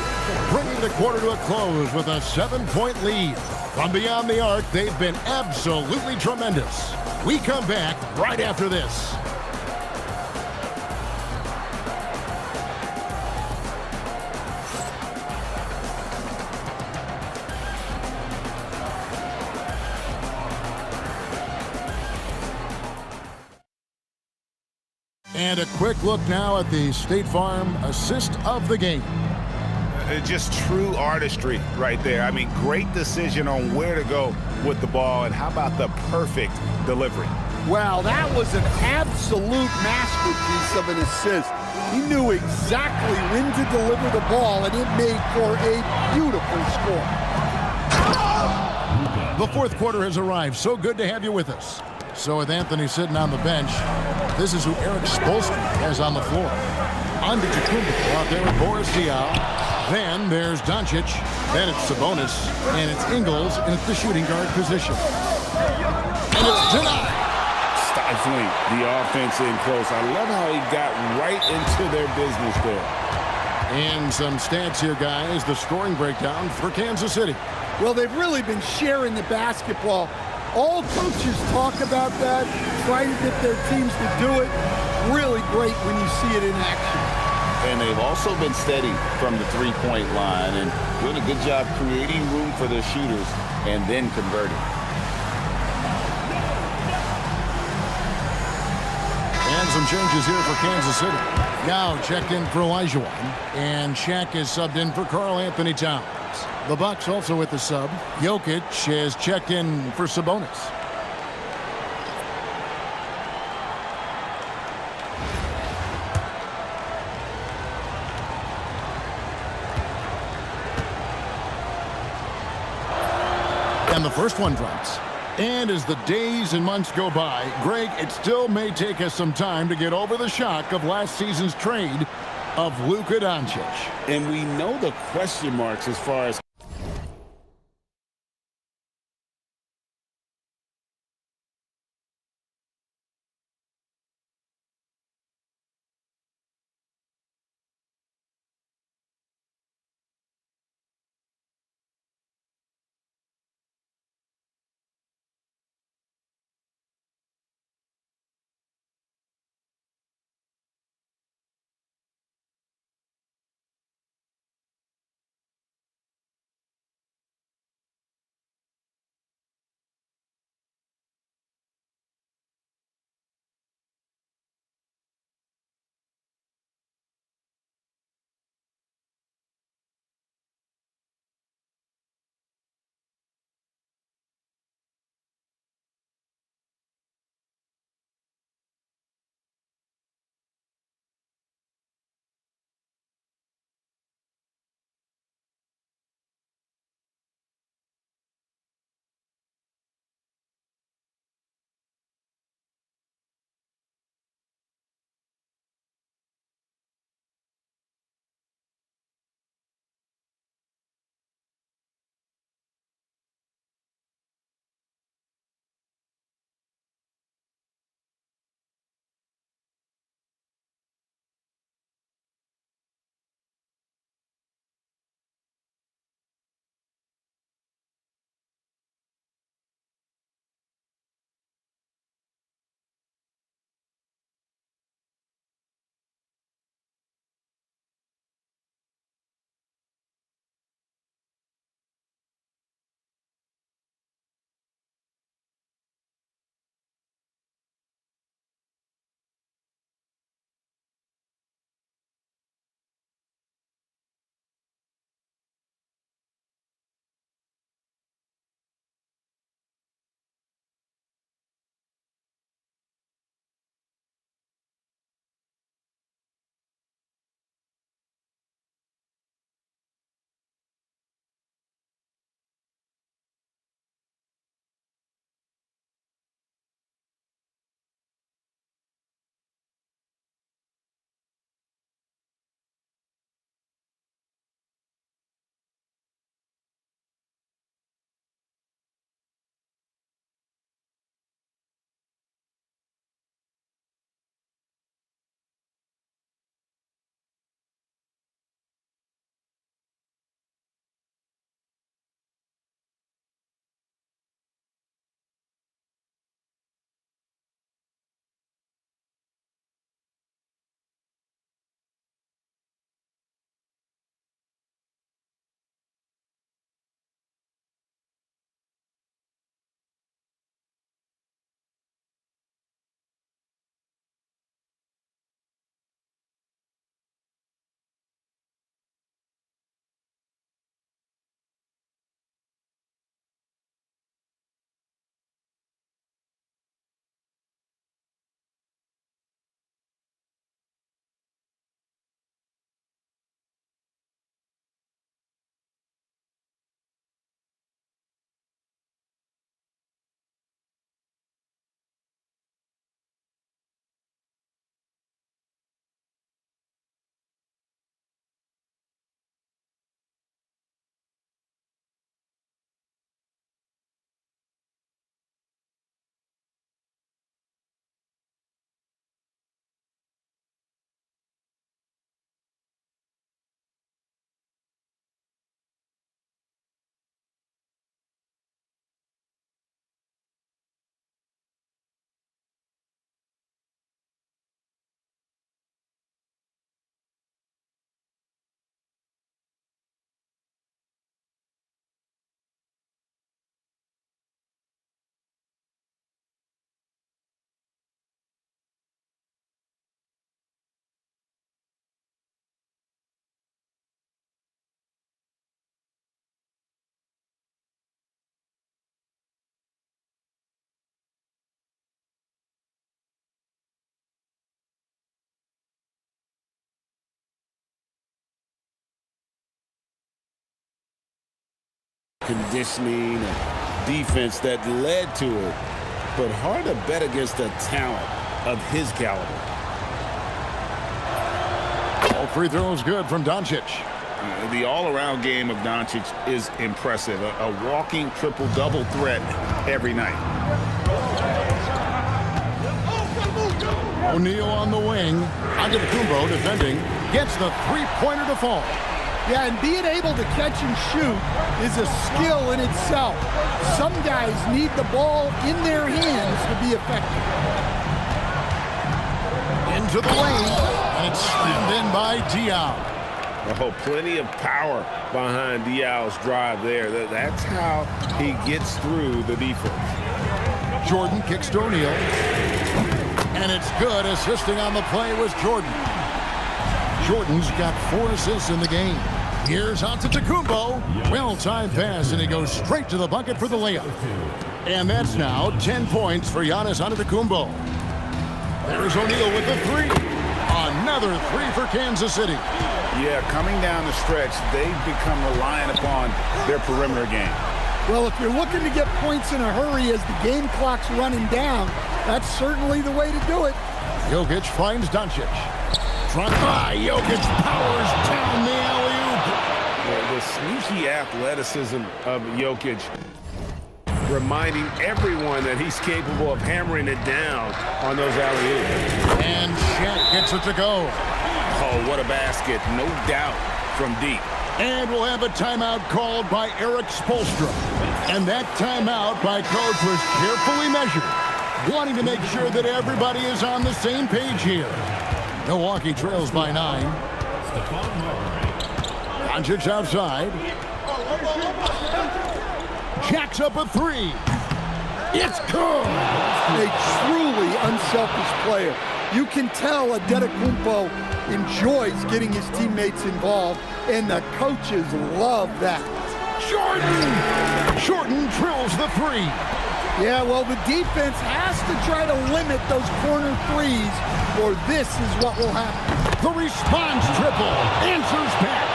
bringing the quarter to a close with a 7-point lead. From beyond the arc, they've been absolutely tremendous. We come back right after this. And a quick look now at the State Farm assist of the game. Just true artistry right there. I mean, great decision on where to go with the ball, and how about the perfect delivery? Well, that was an absolute masterpiece of an assist. He knew exactly when to deliver the ball, and it made for a beautiful score. The 4th quarter has arrived. So good to have you with us. So with Anthony sitting on the bench, this is who Erik Spoelstra has on the floor. Antetokounmpo out there with Boris Diaw. Then there's Doncic. Then it's Sabonis. And it's Ingles, and it's the shooting guard position. And it's denied. Stifling the offense in close. I love how he got right into their business there. And some stats here, guys. The scoring breakdown for Kansas City. Well, they've really been sharing the basketball. All coaches talk about that, try to get their teams to do it. Really great when you see it in action. And they've also been steady from the three-point line and doing a good job creating room for their shooters and then converting. And some changes here for Kansas City. Now checked in for Elijah Wan, and Shaq is subbed in for Karl Anthony Towns. The Bucks also with the sub. Jokic is checked in for Sabonis. And the first one drops. And as the days and months go by, Greg, it still may take us some time to get over the shock of last season's trade of Luka Doncic. And we know the question marks as far as conditioning and defense that led to it. But hard to bet against a talent of his caliber. All free throws good from Doncic. The all-around game of Doncic is impressive. A walking triple-double threat every night. O'Neal on the wing. Antetokounmpo defending. Gets the three-pointer to fall. Yeah, and being able to catch and shoot is a skill in itself. Some guys need the ball in their hands to be effective. Into the lane, and it's slammed in by Diaw. Oh, plenty of power behind Diaw's drive there. That's how he gets through the defense. Jordan kicks to O'Neal. And it's good. Assisting on the play was Jordan. Jordan's got 4 assists in the game. Here's Antetokounmpo. Well-timed pass, and he goes straight to the bucket for the layup. And that's now 10 points for Giannis Antetokounmpo. There's O'Neal with the 3. Another 3 for Kansas City. Yeah, coming down the stretch, they've become reliant upon their perimeter game. Well, if you're looking to get points in a hurry as the game clock's running down, that's certainly the way to do it. Jokic finds Doncic. Front by Jokic powers down the alley-oop. The sneaky athleticism of Jokic, reminding everyone that he's capable of hammering it down on those alley-oops. And Shaq gets it to go. Oh, what a basket, no doubt, from deep. And we'll have a timeout called by Eric Spoelstra. And that timeout by coach was carefully measured, wanting to make sure that everybody is on the same page here. Milwaukee trails by 9. Doncic outside. Jacks up a 3. It's good. A truly unselfish player. You can tell Antetokounmpo enjoys getting his teammates involved, and the coaches love that. Jordan drills the 3. Yeah, well, the defense has to try to limit those corner threes, or this is what will happen. The response triple answers back.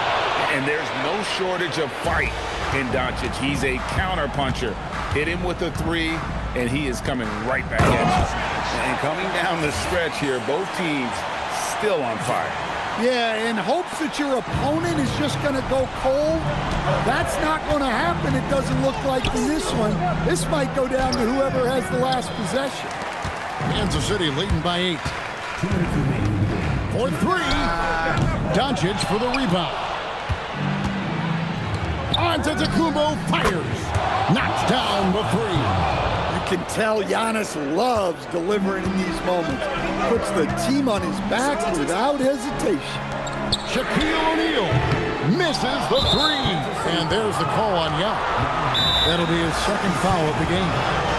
And there's no shortage of fight in Doncic. He's a counterpuncher. Hit him with a 3, and he is coming right back at you. And coming down the stretch here, both teams still on fire. Yeah, in hopes that your opponent is just going to go cold. That's not going to happen, it doesn't look like in this one. This might go down to whoever has the last possession. Kansas City leading by 8. For 3. Doncic for the rebound. Antetokounmpo fires. Knocks down the 3. You can tell Giannis loves delivering in these moments. Puts the team on his back without hesitation. Shaquille O'Neal misses the 3. And there's the call on Young. That'll be his second foul of the game.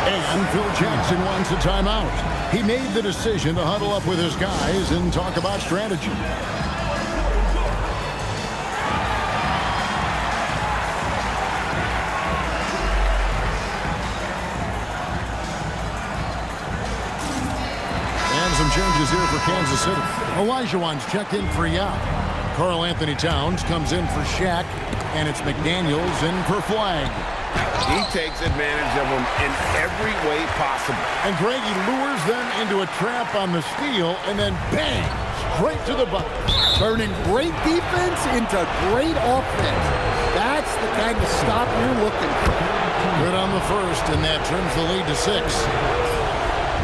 And Phil Jackson wants a timeout. He made the decision to huddle up with his guys and talk about strategy. Some changes here for Kansas City. Olajuwon's checked in for Yao. Karl Anthony Towns comes in for Shaq, and it's McDaniels in for Flag. He takes advantage of them in every way possible. And Greggy lures them into a trap on the steal, and then bang, straight to the bucket. Turning great defense into great offense. That's the kind of stop you're looking for. Good on the first, and that turns the lead to 6.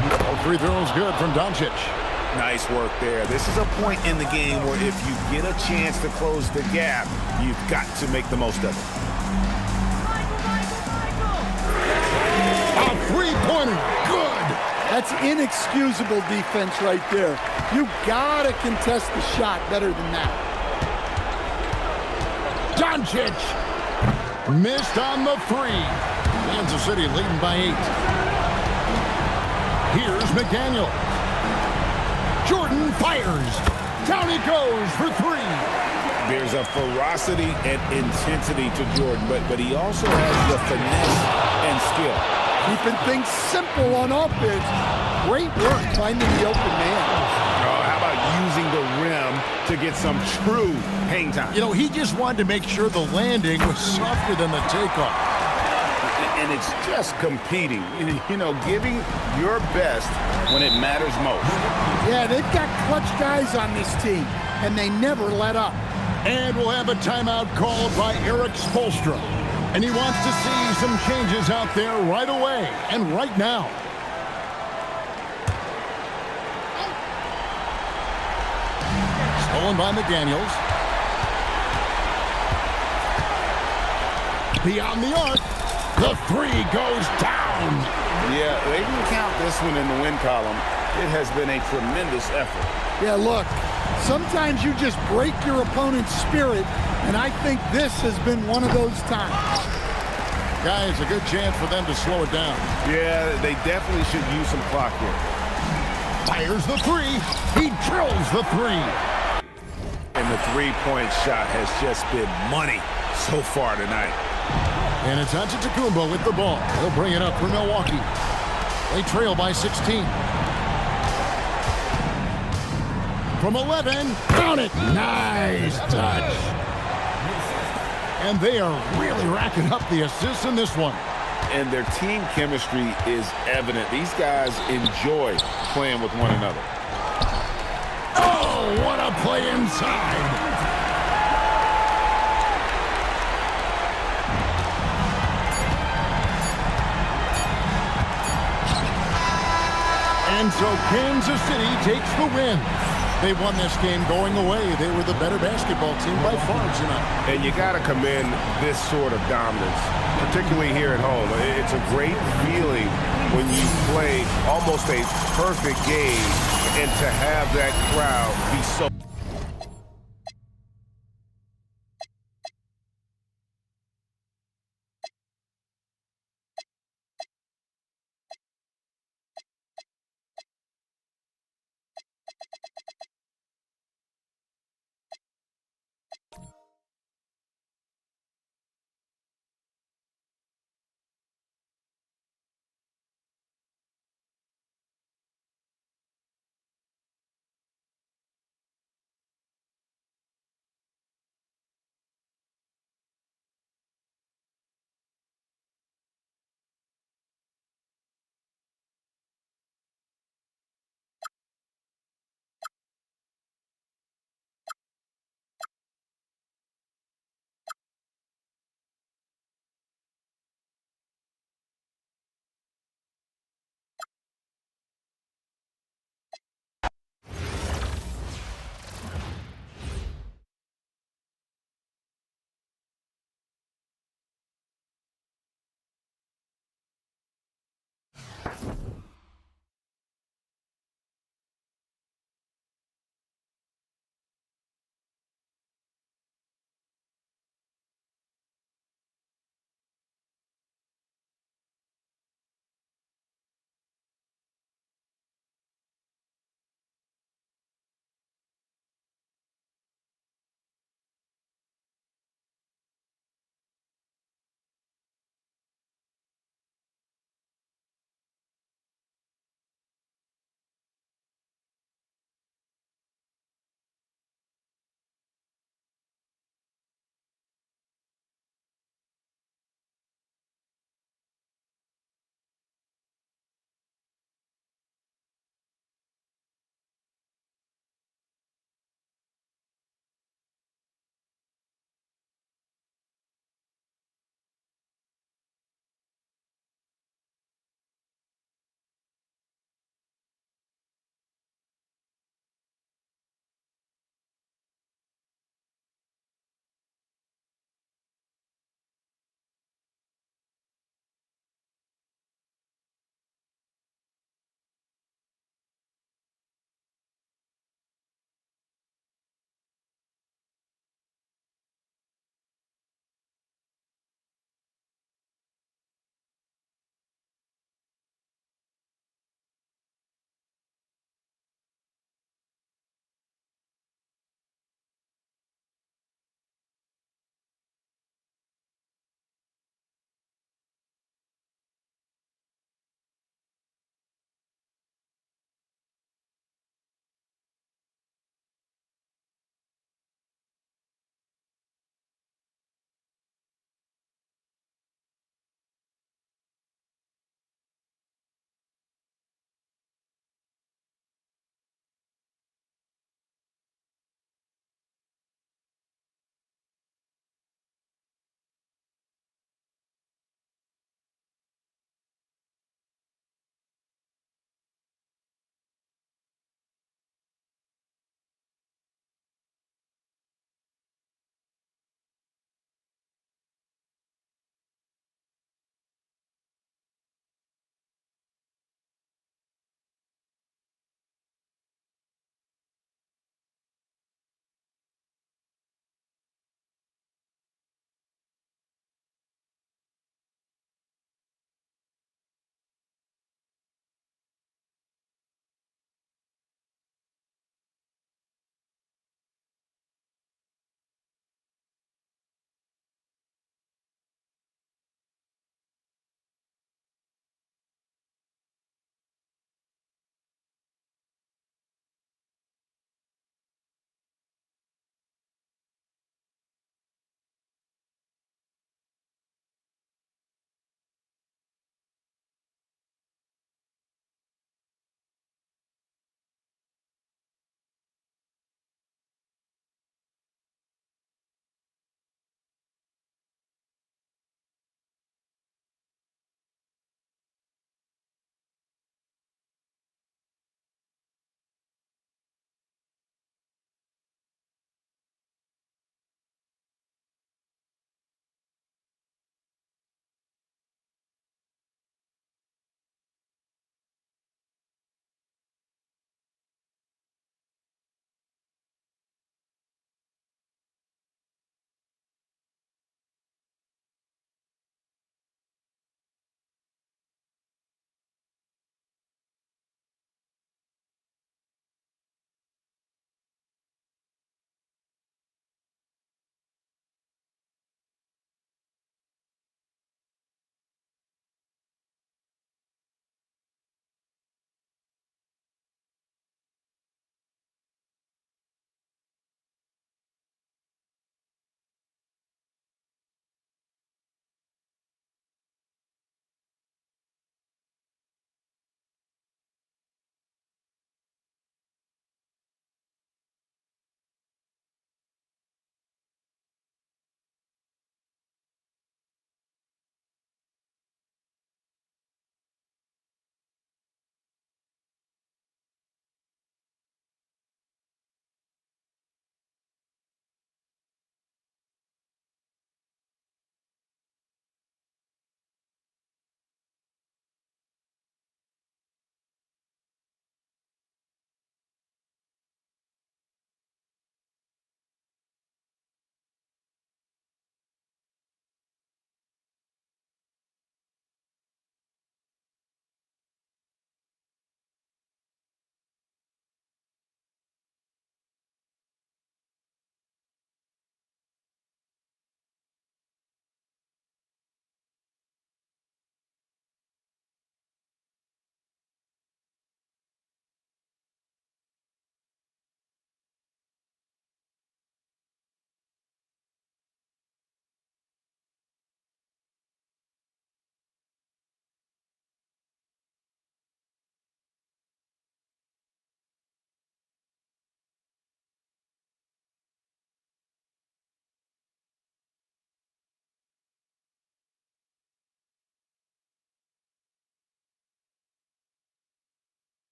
All free throws good from Doncic. Nice work there. This is a point in the game where if you get a chance to close the gap, you've got to make the most of it. A three-pointer. Good. That's inexcusable defense right there. You gotta contest the shot better than that. Doncic missed on the 3. Kansas City leading by 8. Here's McDaniel. Jordan fires. Down he goes for 3. There's a ferocity and intensity to Jordan, but he also has the finesse and skill. Keeping things simple on offense. Great work finding the open man. Oh, how about using the rim to get some true hang time? You know, he just wanted to make sure the landing was softer than the takeoff. and it's just competing. You know, giving your best when it matters most. Yeah, they've got clutch guys on this team, and they never let up. And we'll have a timeout called by Eric Spoelstra. And he wants to see some changes out there right away and right now. Stolen by McDaniels. Beyond the arc. The three goes down. Yeah, they didn't count this one in the win column. It has been a tremendous effort. Yeah, look, sometimes you just break your opponent's spirit, and I think this has been one of those times. Guys, a good chance for them to slow it down. Yeah, they definitely should use some clock here. Fires the three. He drills the three. And the three-point shot has just been money so far tonight. And it's Antetokounmpo with the ball. He'll bring it up for Milwaukee. They trail by 16. From 11, count it. Nice touch. And they are really racking up the assists in this one. And their team chemistry is evident. These guys enjoy playing with one another. Oh, what a play inside. And so Kansas City takes the win. They won this game going away. They were the better basketball team by far tonight. And you got to commend this sort of dominance, particularly here at home. It's a great feeling when you play almost a perfect game and to have that crowd be so